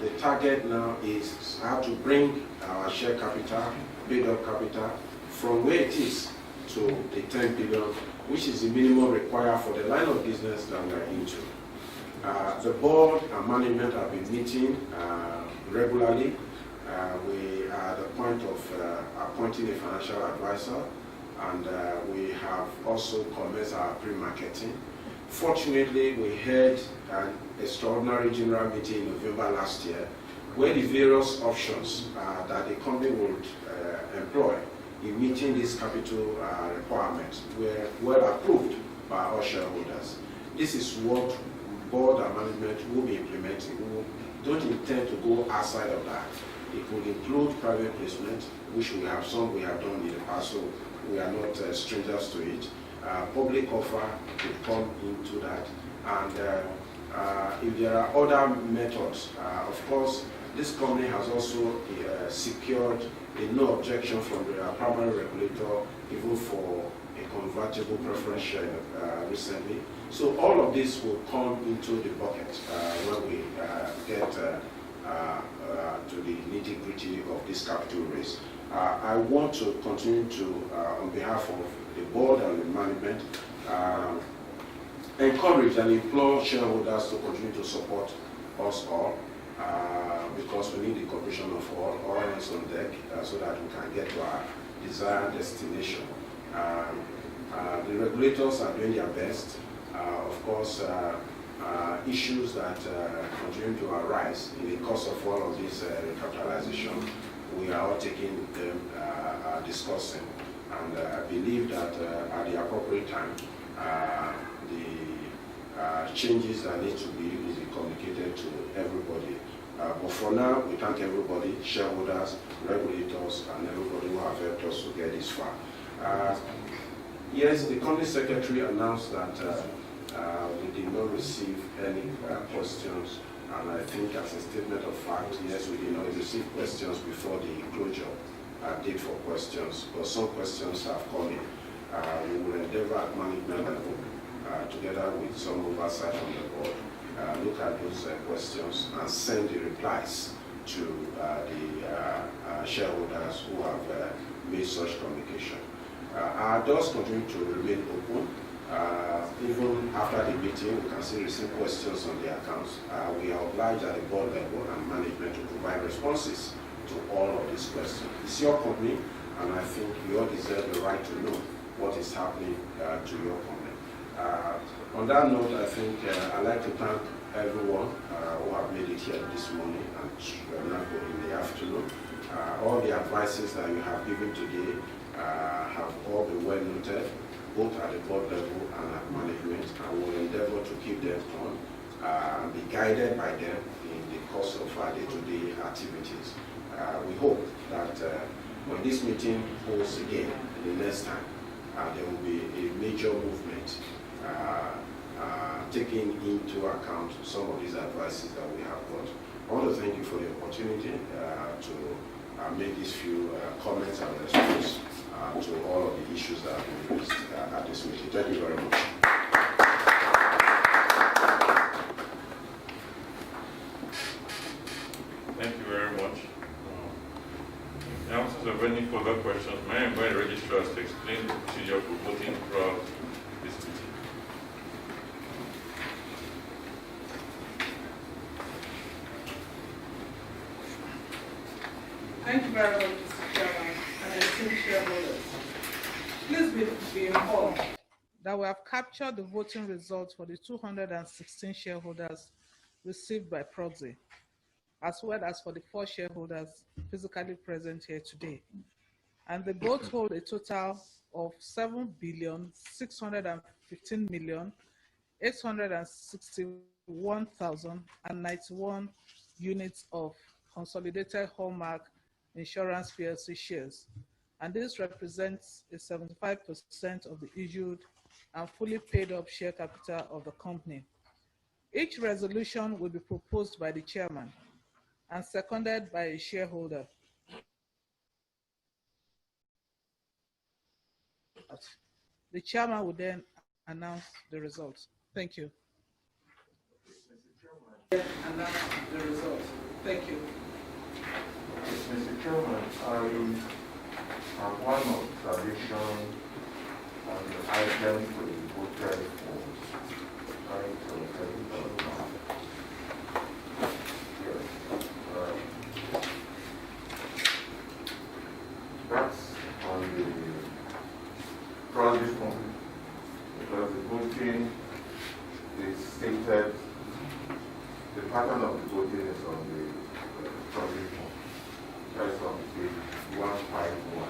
The target now is how to bring our share capital, paid-up capital, from where it is to the 10 billion, which is the minimum required for the line of business that we are into. The board and management have been meeting regularly. We are at the point of appointing a financial advisor, and we have also commenced our pre-marketing. Fortunately, we had an extraordinary general meeting in November last year, where the various options that the company would employ in meeting these capital requirements were well approved by our shareholders. This is what board and management will be implementing. We don't intend to go outside of that. It will include private placement, which we have done in the past, so we are not strangers to it. Public offer will come into that, and if there are other methods, of course, this company has also secured a no objection from the primary regulator, even for a convertible preference share recently. So all of this will come into the bucket when we get to the nitty-gritty of this capital raise. I want to continue to, on behalf of the board and the management, encourage and implore shareholders to continue to support us all, because we need the cooperation of all hands on deck so that we can get to our desired destination. The regulators are doing their best. Of course, issues that continue to arise in the course of all of this recapitalization, we are all taking them, discussing, and believe that at the appropriate time, the changes that need to be will be communicated to everybody. But for now, we thank everybody, shareholders, regulators, and everybody who have helped us to get this far. Yes, the company secretary announced that we did not receive any questions, and I think as a statement of fact, yes, we did not receive questions before the closure date for questions, but some questions have come in. We will endeavor at management level, together with some oversight from the board, look at those questions and send the replies to the shareholders who have made such communication. Our doors continue to remain open. Even after the meeting, we can still receive questions on the accounts. We are obliged at the board level and management to provide responses to all of these questions. It's your company, and I think you all deserve the right to know what is happening to your company. On that note, I think I'd like to thank everyone who have made it here this morning and in the afternoon. All the advices that you have given today have all been well noted, both at the board level and at management, and we'll endeavor to keep them on and be guided by them in the course of our day-to-day activities. We hope that when this meeting holds again in the next time, there will be a major movement taking into account some of these advices that we have got. I want to thank you for the opportunity to make these few comments and response to all of the issues that have been raised at this meeting. Thank you very much. Thank you very much. In the absence of any further questions, may I invite registrars to explain the procedure for voting throughout this meeting. Thank you very much, Mr. Chairman, and esteemed shareholders. Please be informed that we have captured the voting results for the 216 shareholders received by proxy, as well as for the 4 shareholders physically present here today. And the votes hold a total of 7,615,861,091 units of Consolidated Hallmark Insurance PLC shares, and this represents a 75% of the issued and fully paid up share capital of the company. Each resolution will be proposed by the chairman and seconded by a shareholder. The chairman will then announce the results. Thank you. Announce the results. Thank you. Mr. Chairman, I have one observation on the item to be voted for. That's on the project form, because the voting is stated, the pattern of the voting is on the project form. That's on page 151.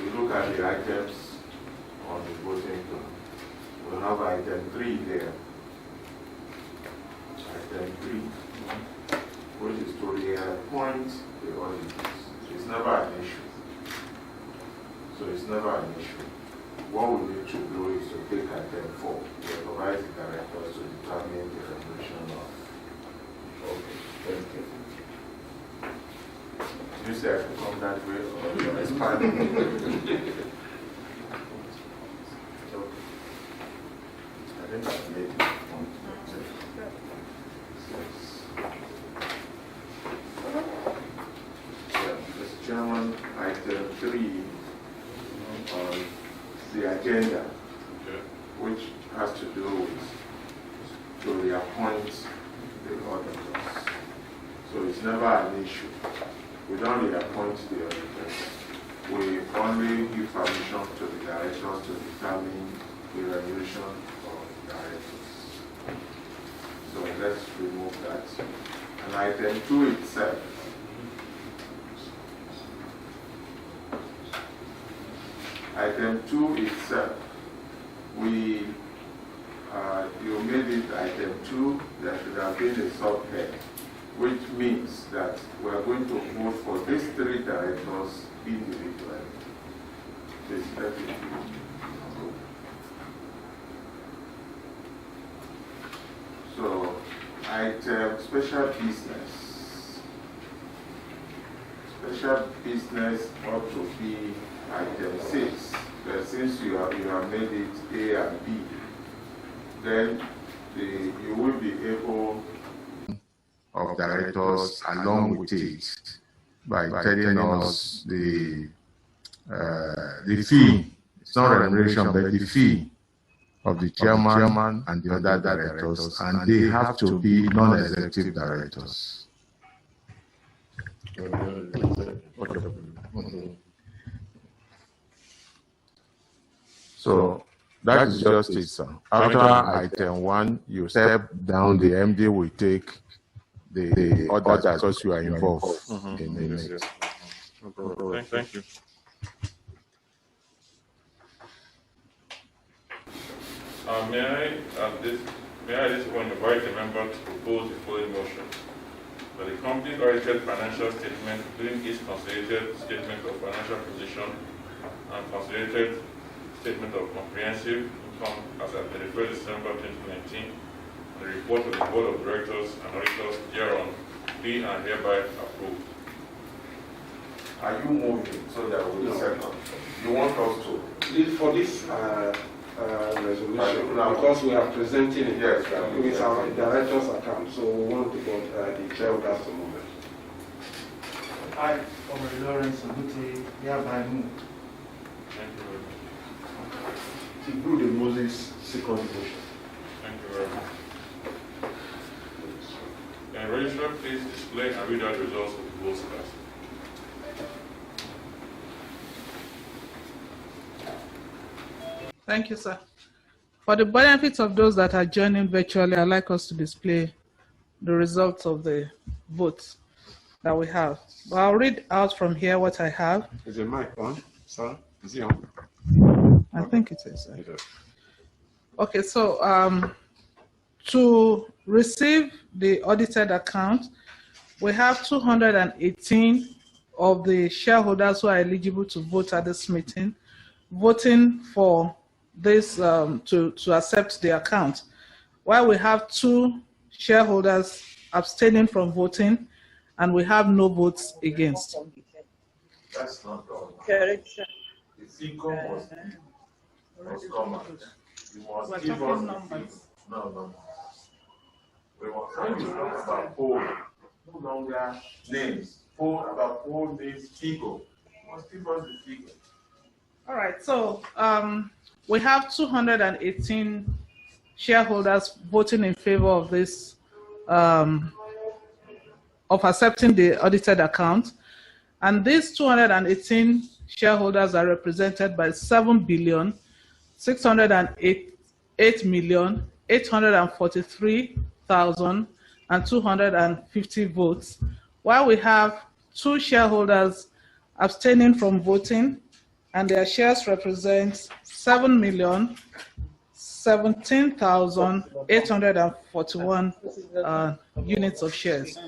We look at the items on the voting plan. We'll have item 3 there. Item 3, which is to reappoint the auditors. It's never an issue. So it's never an issue. What we need to do is to take item 4, to authorize the directors to determine the remuneration of. Okay, thank you. You say I should come that way or you're expanding? I think I've made it. Mr. Chairman, item 3 on the agenda, which has to do with to reappoint the auditors. So it's never an issue. We don't reappoint the auditors. We only give permission to the directors to determine the remuneration of directors. So let's remove that. And item 2 itself. Item 2 itself, you made it item 2, there should have been a subhead, which means that we are going to vote for these 3 directors individually. Please let it be. So, item special business. Special business ought to be item 6, but since you have made it A and B, then you will be able of directors along with it by telling us the fee. It's not remuneration, but the fee of the chairman and the other directors, and they have to be non-executive directors. So that is just it, sir. After item 1, you step down, the MD will take the others because you are involved in it. Yes. Thank you. May I at this point invite a member to propose the following motion: that the company's audited financial statement, including its consolidated statement of financial position and consolidated statement of comprehensive income as at 31st December 2019, and the report of the Board of Directors and Auditors thereon be and hereby approved. Are you moving so that we second? You want us to? For this resolution, because we are presenting it with our director's account, so we want to go the chair of that moment. I, Comrade Lawrence Oguti, hereby move. Thank you very much. To do the Moses second motion. Thank you very much. Can the registrar please display and read out the results of the votes cast? Thank you, sir. For the benefit of those that are joining virtually, I'd like us to display the results of the votes that we have. But I'll read out from here what I have. Is the mic on, sir? Is it on? I think it is. Okay, so to receive the audited account, we have 218 of the shareholders who are eligible to vote at this meeting, voting for this to accept the account, while we have 2 shareholders abstaining from voting, and we have no votes against. That's not all. Correct, sir. The income must come out. You must give us numbers. No. We must talk about poll, no longer names. Poll about poll names, figure. You must give us the figure. All right, so we have 218 shareholders voting in favor of this, of accepting the audited account. And these 218 shareholders are represented by 7,608,843,250 votes, while we have 2 shareholders abstaining from voting, and their shares represent 7,017,841 units of shares.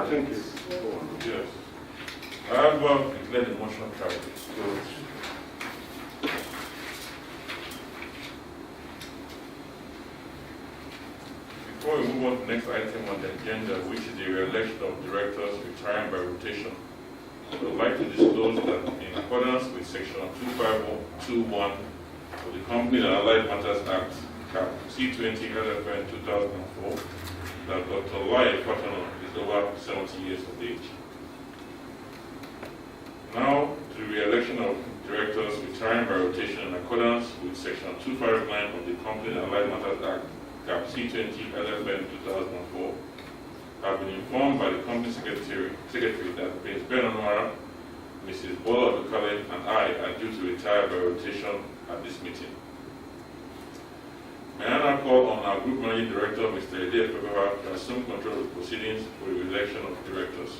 Thank you. Yes. I have declared the motion carried. Before we move on to the next item on the agenda, which is the re-election of directors retiring by rotation, I would like to disclose that in accordance with Section 25021 of the Company and Allied Matters Act, Cap C20 LFN 2004, that Dr. Lai Kwatano is over 70 years of age. Now, to the re-election of directors retiring by rotation in accordance with Section 259 of the Company and Allied Matters Act, Cap C20 LFN 2004, have been informed by the company secretary that Ms. Ben Onwara, Mrs. Bola Odukale, and I are due to retire by rotation at this meeting. May I now call on our Group Managing Director, Mr. Ede Efebewa, to assume control of the proceedings for the election of directors.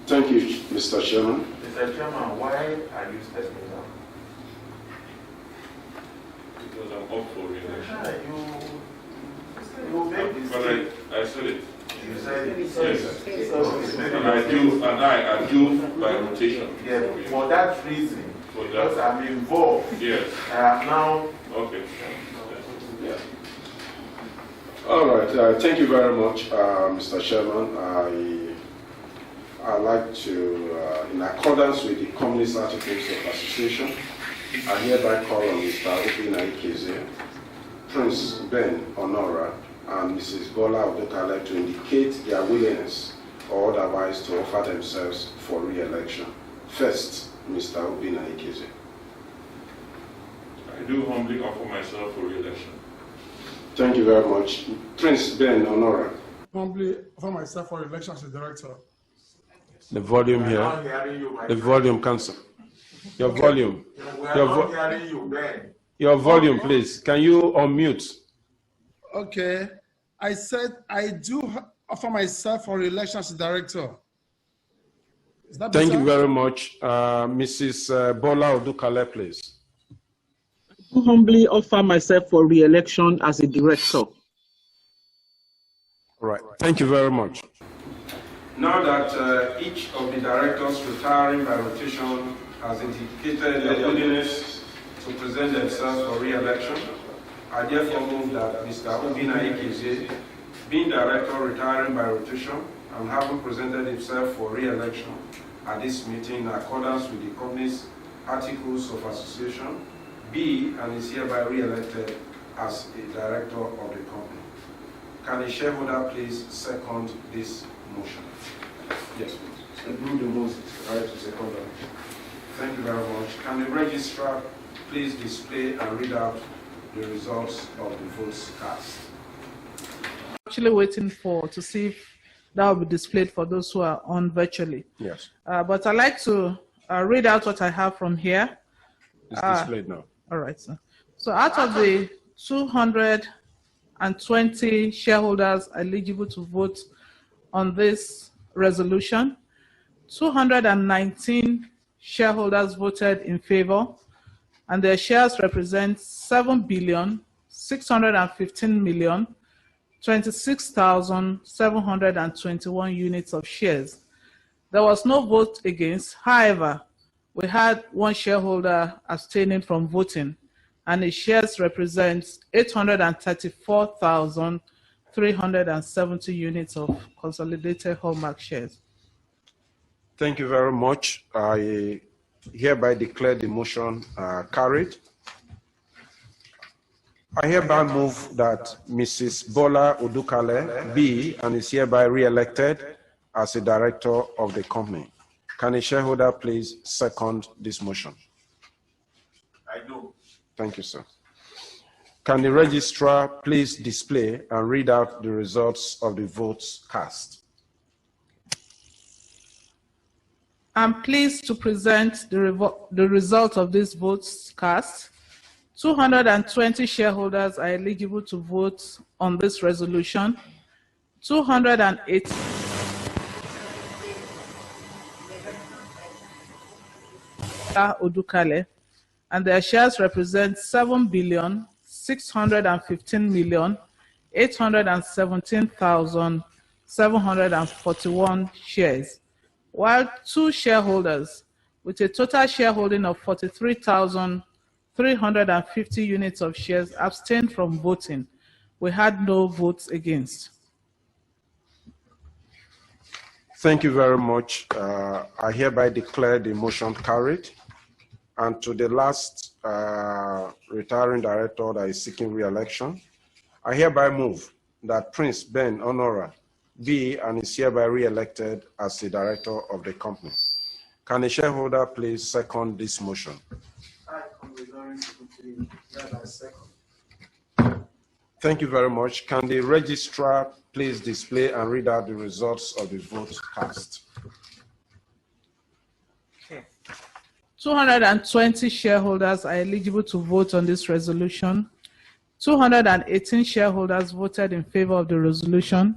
Thank you, Mr. Chairman. Mr. Chairman, why are you stepping down? Because I'm up for re-election. You made this. But I said it. You said it. Yes. And I are due by rotation. Yeah, for that reason, because I'm involved. Yes. I have now. Okay. Yeah. All right. Thank you very much, Mr. Chairman. I'd like to, in accordance with the company's articles of association, I hereby call on Mr. Obina Ikeze, Prince Ben Honora, and Mrs. Bola Odukale to indicate their willingness or otherwise to offer themselves for re-election. First, Mr. Obina Ikeze. I do humbly offer myself for re-election. Thank you very much. Prince Ben Honora. Humbly offer myself for election as a director. The volume here. The volume, Council. Your volume. Your volume, please. Can you unmute? Okay. I said I do offer myself for election as a director. Is that Thank better? you very much. Mrs. Bola Odukale, please. I humbly offer myself for re-election as a director. All right. Thank you very much. Now that each of the directors retiring by rotation has indicated their willingness to present themselves for re-election, I therefore move that Mr. Obina Ikeze, being director retiring by rotation and having presented himself for re-election at this meeting in accordance with the company's articles of association, be and is hereby re-elected as a director of the company. Can a shareholder please second this motion? Yes, please. Approve the motion. Right to second that. Thank you very much. Can the registrar please display and read out the results of the votes cast? Actually waiting to see if that will be displayed for those who are on virtually. Yes. But I'd like to read out what I have from here. It's displayed now. All right, sir. So out of the 220 shareholders eligible to vote on this resolution, 219 shareholders voted in favor, and their shares represent 7,615,026,721 units of shares. There was no vote against. However, we had one shareholder abstaining from voting, and his shares represent 834,370 units of consolidated Hallmark shares. Thank you very much. I hereby declare the motion carried. I hereby move that Mrs. Bola Odukale be and is hereby re-elected as a director of the company. Can a shareholder please second this motion? I do. Thank you, sir. Can the registrar please display and read out the results of the votes cast? I'm pleased to present the result of these votes cast. 220 shareholders are eligible to vote on this resolution. 208 Odukale, and their shares represent 7,615,000,000 817,741 shares, while 2 shareholders with a total shareholding of 43,350 units of shares abstained from voting. We had no votes against. Thank you very much. I hereby declare the motion carried. And to the last retiring director that is seeking re-election, I hereby move that Prince Ben Honora be and is hereby re-elected as the director of the company. Can a shareholder please second this motion? Thank you very much. Can the registrar please display and read out the results of the votes cast? 220 shareholders are eligible to vote on this resolution. 218 shareholders voted in favor of the resolution.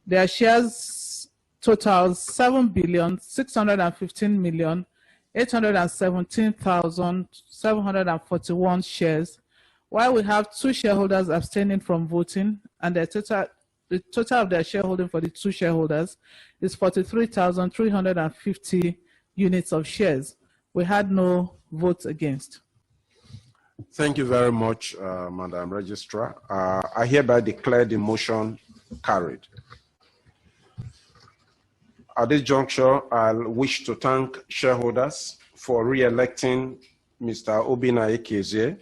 Their shares totals 7,615,817,741 shares, while we have 2 shareholders abstaining from voting, and the total of their shareholding for the 2 shareholders is 43,350 units of shares. We had no votes against. Thank you very much, Madam Registrar. I hereby declare the motion carried. At this juncture, I wish to thank shareholders for re-electing Mr. Obina Ekezie,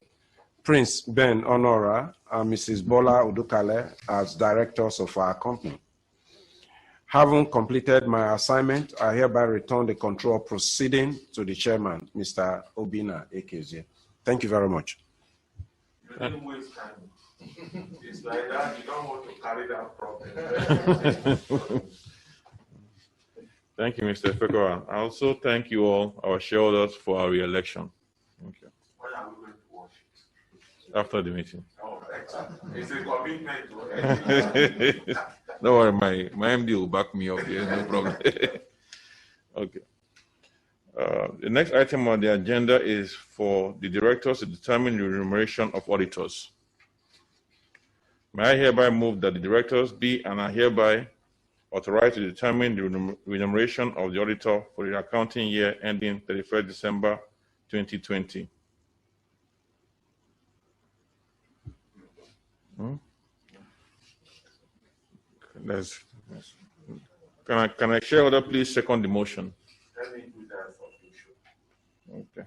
Prince Ben Honora, and Mrs. Bola Udukale as directors of our company. Having completed my assignment, I hereby return the control proceeding to the chairman, Mr. Obina Ekezie. Thank you very much. It's like that, you don't want to carry that problem. Thank you, Mr. Fekora. I also thank you all, our shareholders, for our re-election. Thank you. When are we going to watch it? After the meeting. Oh, excellent. It's a commitment to Don't worry, my MD will back me up here, no problem. Okay. The next item on the agenda is for the directors to determine the remuneration of auditors. May I hereby move that the directors be and are hereby authorized to determine the remuneration of the auditor for the accounting year ending 31st December 2020. Can a shareholder please second the motion? Let me do that for future. Okay.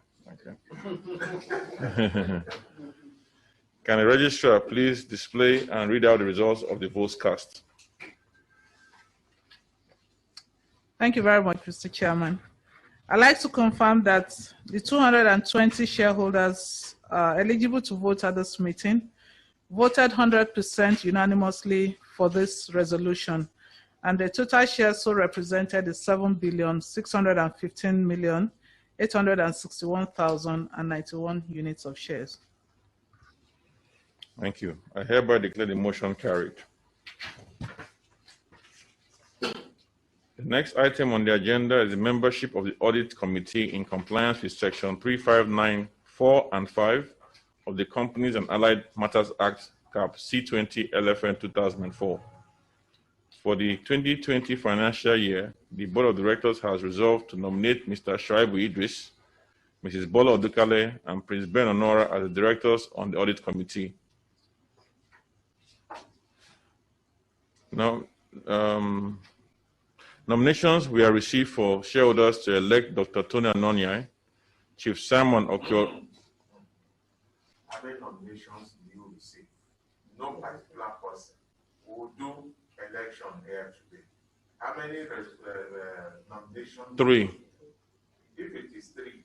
Can a registrar please display and read out the results of the votes cast? Thank you very much, Mr. Chairman. I'd like to confirm that the 220 shareholders eligible to vote at this meeting voted 100% unanimously for this resolution, and the total shares so represented is 7,615,861,091 units of shares. Thank you. I hereby declare the motion carried. The next item on the agenda is the membership of the Audit Committee in compliance with Section 359(4) and 5 of the Companies and Allied Matters Act, Cap C20 LFN 2004. For the 2020 financial year, the Board of Directors has resolved to nominate Mr. Shuaibu Idris, Mrs. Bola Odukale, and Prince Ben Honora as the directors on the Audit Committee. Now, nominations we have received for shareholders to elect Dr. Tony Anonyai, Chief Simon Okyo. How many nominations do you receive? No particular person. We'll do election here today. How many nominations? 3. If it is 3,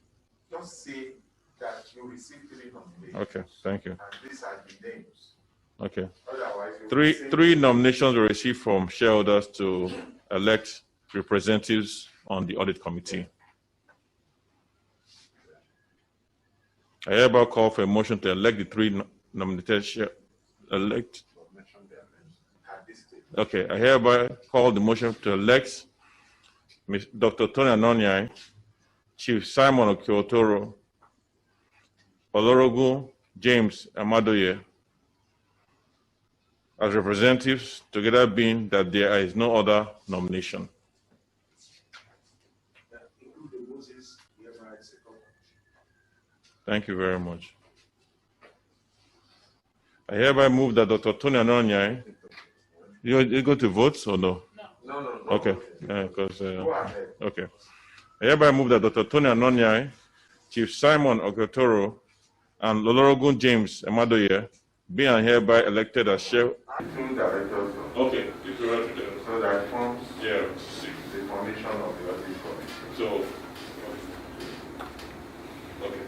just say that you received 3 nominations. Okay, thank you. And these are the names. Okay. Otherwise, Three nominations were received from shareholders to elect representatives on the Audit Committee. I hereby call for a motion to elect the 3 nominated elect. Okay, I hereby call the motion to elect Dr. Tony Anonyai, Chief Simon Okiotoro, Olorogun James Amadoye, as representatives, together being that there is no other nomination. Thank you very much. I hereby move that Dr. Tony Anonyai, you go to vote or no? No. Okay, okay. I hereby move that Dr. Tony Anonyai, Chief Simon Okotoro, and Lolorogun James Emadoye be and hereby elected as chair. Okay, so that forms the formation of the audit committee. So, okay.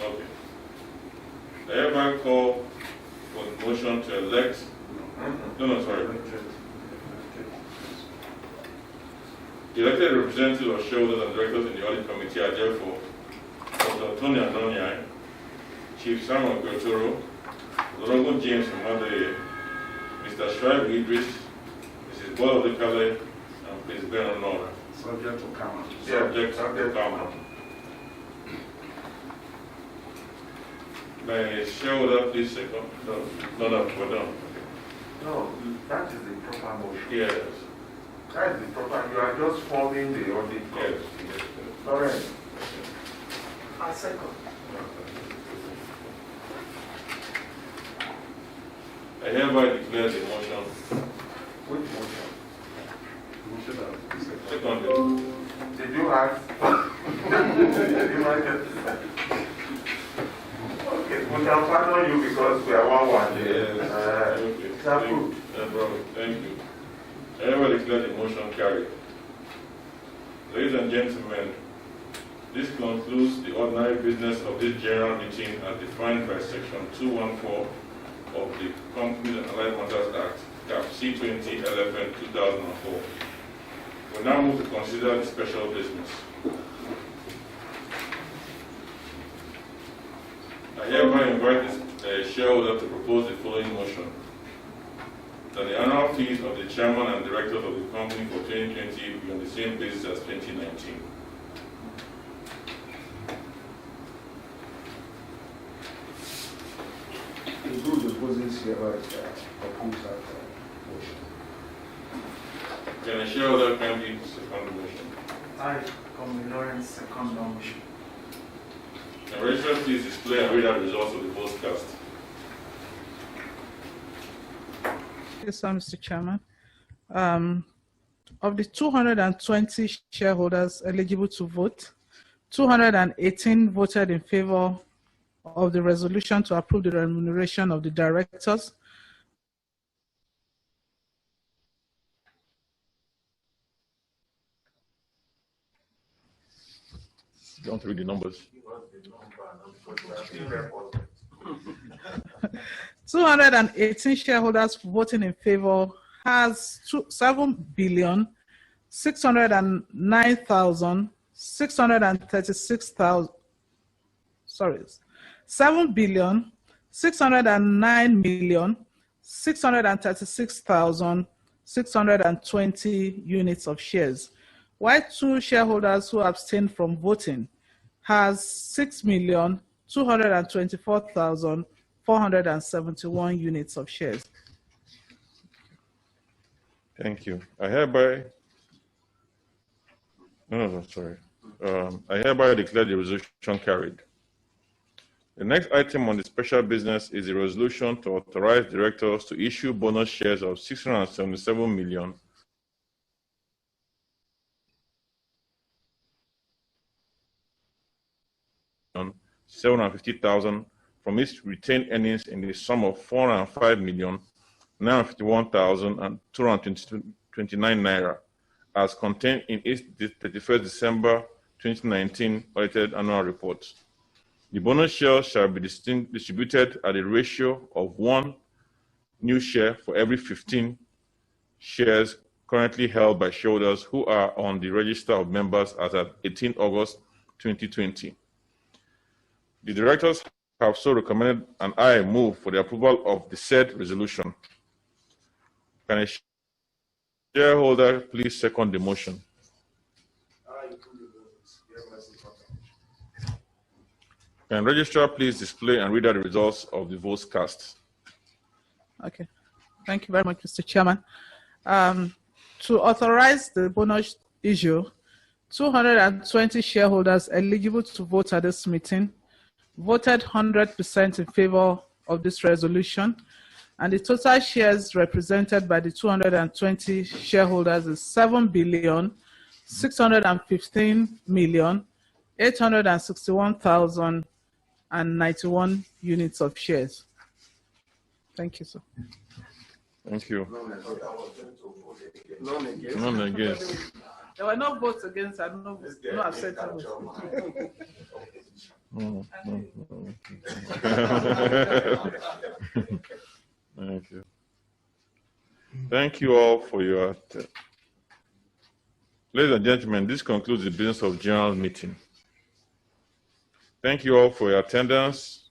Okay. I hereby call for the motion to elect. No, sorry. The elected representatives of shareholders and directors in the audit committee are therefore Dr. Tony Anonyai, Chief Simon Okotoro, Lologun James Emadoye, Mr. Shuaibu Idris, Mrs. Bola Odekale, and Ms. Ben Nora. Subject to Kama. Subject to Kama. May shareholder please second? No, we're done. No, that is the proper motion. Yes. That is the proper, you are just forming the audit. Yes. Correct. A second. I hereby declare the motion. Which motion? Second. Did you ask? Did you ask? Okay, we can pardon you because we are one. Yes. Thank you. I hereby declare the motion carried. Ladies and gentlemen, this concludes the ordinary business of this general meeting as defined by Section 214 of the Companies and Allied Matters Act, CAP C20 LFN 2004. We now move to consider the special business. I hereby invite the shareholder to propose the following motion: that the annual fees of the chairman and directors of the company for 2020 be on the same basis as 2019. The group opposes hereby approves that motion. Can a shareholder kindly second the motion? I, Comrade Lawrence, second the motion. Can registrars please display and read out results of the postcast? Yes, sir, Mr. Chairman. Of the 220 shareholders eligible to vote, 218 voted in favor of the resolution to approve the remuneration of the directors. Don't read the numbers. 218 shareholders voting in favor has 7,609,636,000. Sorry, 7,609,636,620 units of shares, while two shareholders who abstained from voting has 6,224,471 units of shares. Thank you. I hereby declare the resolution carried. The next item on the special business is a resolution to authorize directors to issue bonus shares of 677 million. $750,000 from its retained earnings in the sum of 405,951,229 naira, as contained in its 31st December 2019 audited annual report. The bonus shares shall be distributed at a ratio of 1 new share for every 15 shares currently held by shareholders who are on the register of members as at 18 August 2020. The directors have so recommended, and I move for the approval of the said resolution. Can a shareholder please second the motion? Can registrar please display and read out the results of the votes cast? Okay. Thank you very much, Mr. Chairman. To authorize the bonus issue, 220 shareholders eligible to vote at this meeting voted 100% in favor of this resolution, and the total shares represented by the 220 shareholders is 7,615,861,091 units of shares. Thank you, sir. Thank you. None against. None against. There were no votes against and no abstention votes. Thank you. Thank you all for your attention. Ladies and gentlemen, this concludes the business of general meeting. Thank you all for your attendance,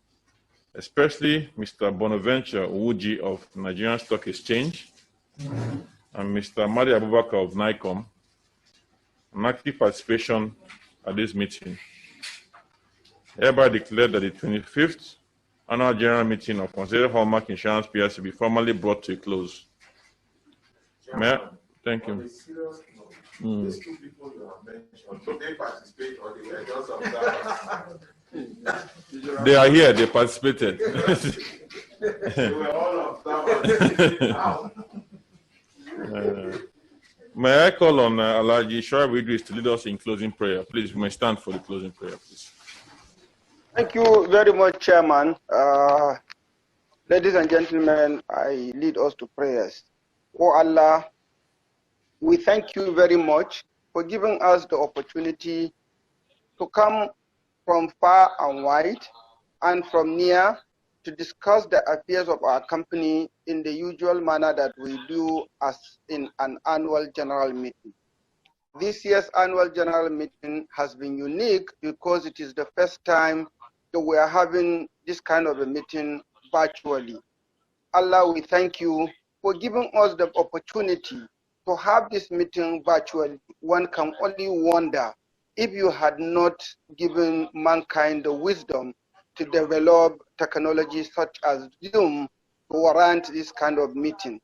especially Mr. Bonaventure Uji of Nigerian Stock Exchange and Mr. Madi Abubakar of NICOM, an active participation at this meeting. Hereby declare that the 25th annual general meeting of Consolidated Hallmark Insurance PLC be formally brought to a close. Thank you. These two people you have mentioned, so they participate or they were just observers? They are here, they participated. They were all observers. May I call on Alhaji Shoaib Idris to lead us in closing prayer? Please, you may stand for the closing prayer, please. Thank you very much, Chairman. Ladies and gentlemen, I lead us to prayers. Oh Allah, we thank you very much for giving us the opportunity to come from far and wide and from near to discuss the affairs of our company in the usual manner that we do as in an annual general meeting. This year's annual general meeting has been unique because it is the first time that we are having this kind of a meeting virtually. Allah, we thank you for giving us the opportunity to have this meeting virtually. One can only wonder if you had not given mankind the wisdom to develop technologies such as Zoom to warrant this kind of meeting.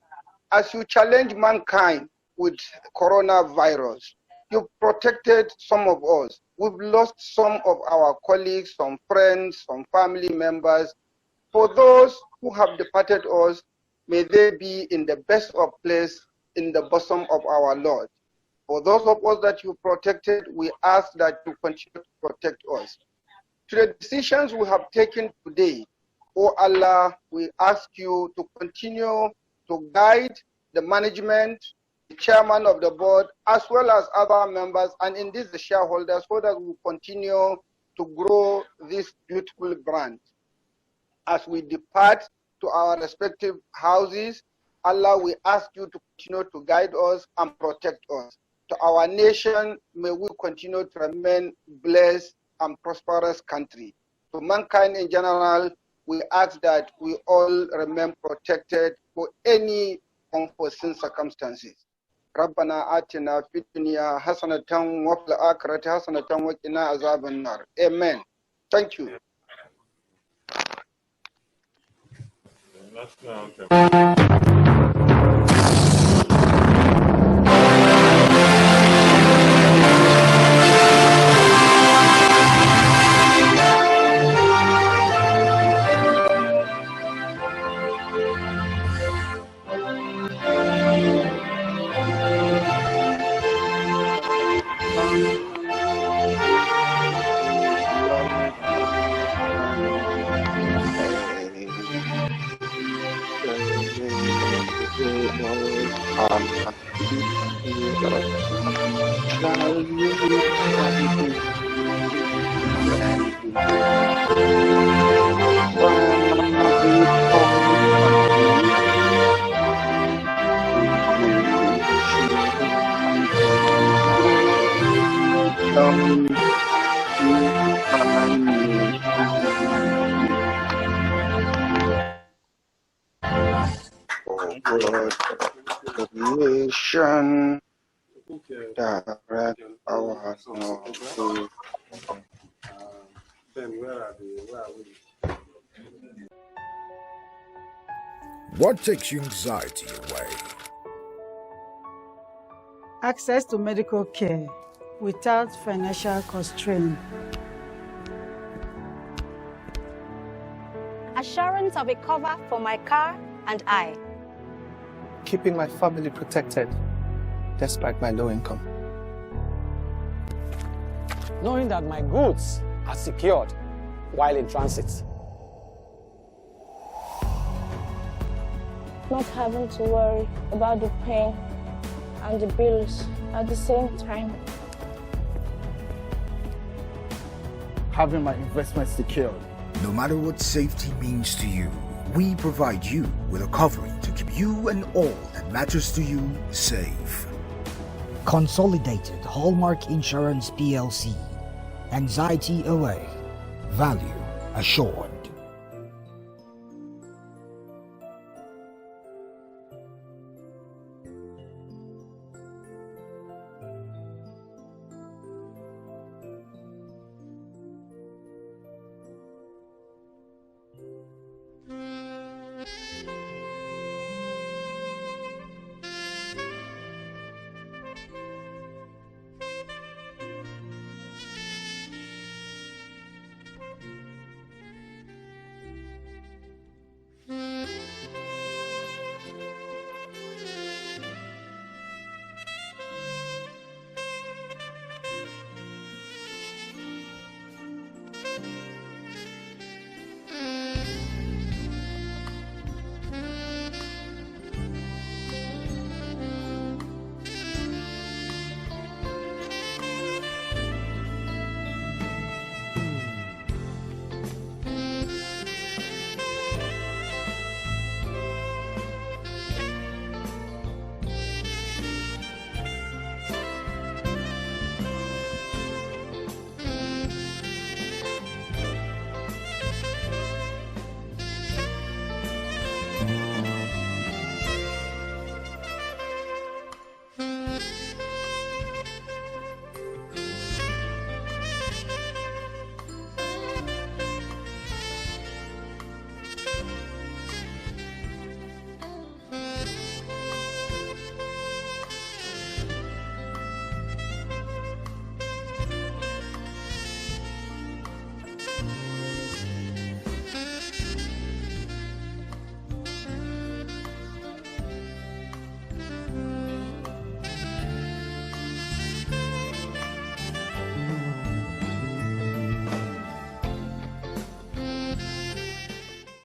As you challenge mankind with coronavirus, you protected some of us. We've lost some of our colleagues, some friends, some family members. For those who have departed us, may they be in the best of place in the bosom of our Lord. For those of us that you protected, we ask that you continue to protect us. To the decisions we have taken today, O Allah, we ask you to continue to guide the management, the chairman of the board, as well as other members, and indeed the shareholders, so that we continue to grow this beautiful brand. As we depart to our respective houses, Allah, we ask you to continue to guide us and protect us. To our nation, may we continue to remain blessed and prosperous country. To mankind in general, we ask that we all remain protected for any unforeseen circumstances. ربنا آتنا في الدنيا حسنة وفي الآخرة حسنة وقنا عذاب النار. Amen. Thank you. Nation, direct our knowledge. Ben, where are we? What takes your anxiety away? Access to medical care without financial constraint. Assurance of a cover for my car and I. Keeping my family protected despite my low income. Knowing that my goods are secured while in transit. Not having to worry about the pain and the bills at the same time. Having my investment secured. No matter what safety means to you, we provide you with a covering to keep you and all that matters to you safe. Consolidated Hallmark Insurance PLC. Anxiety away. Value assured.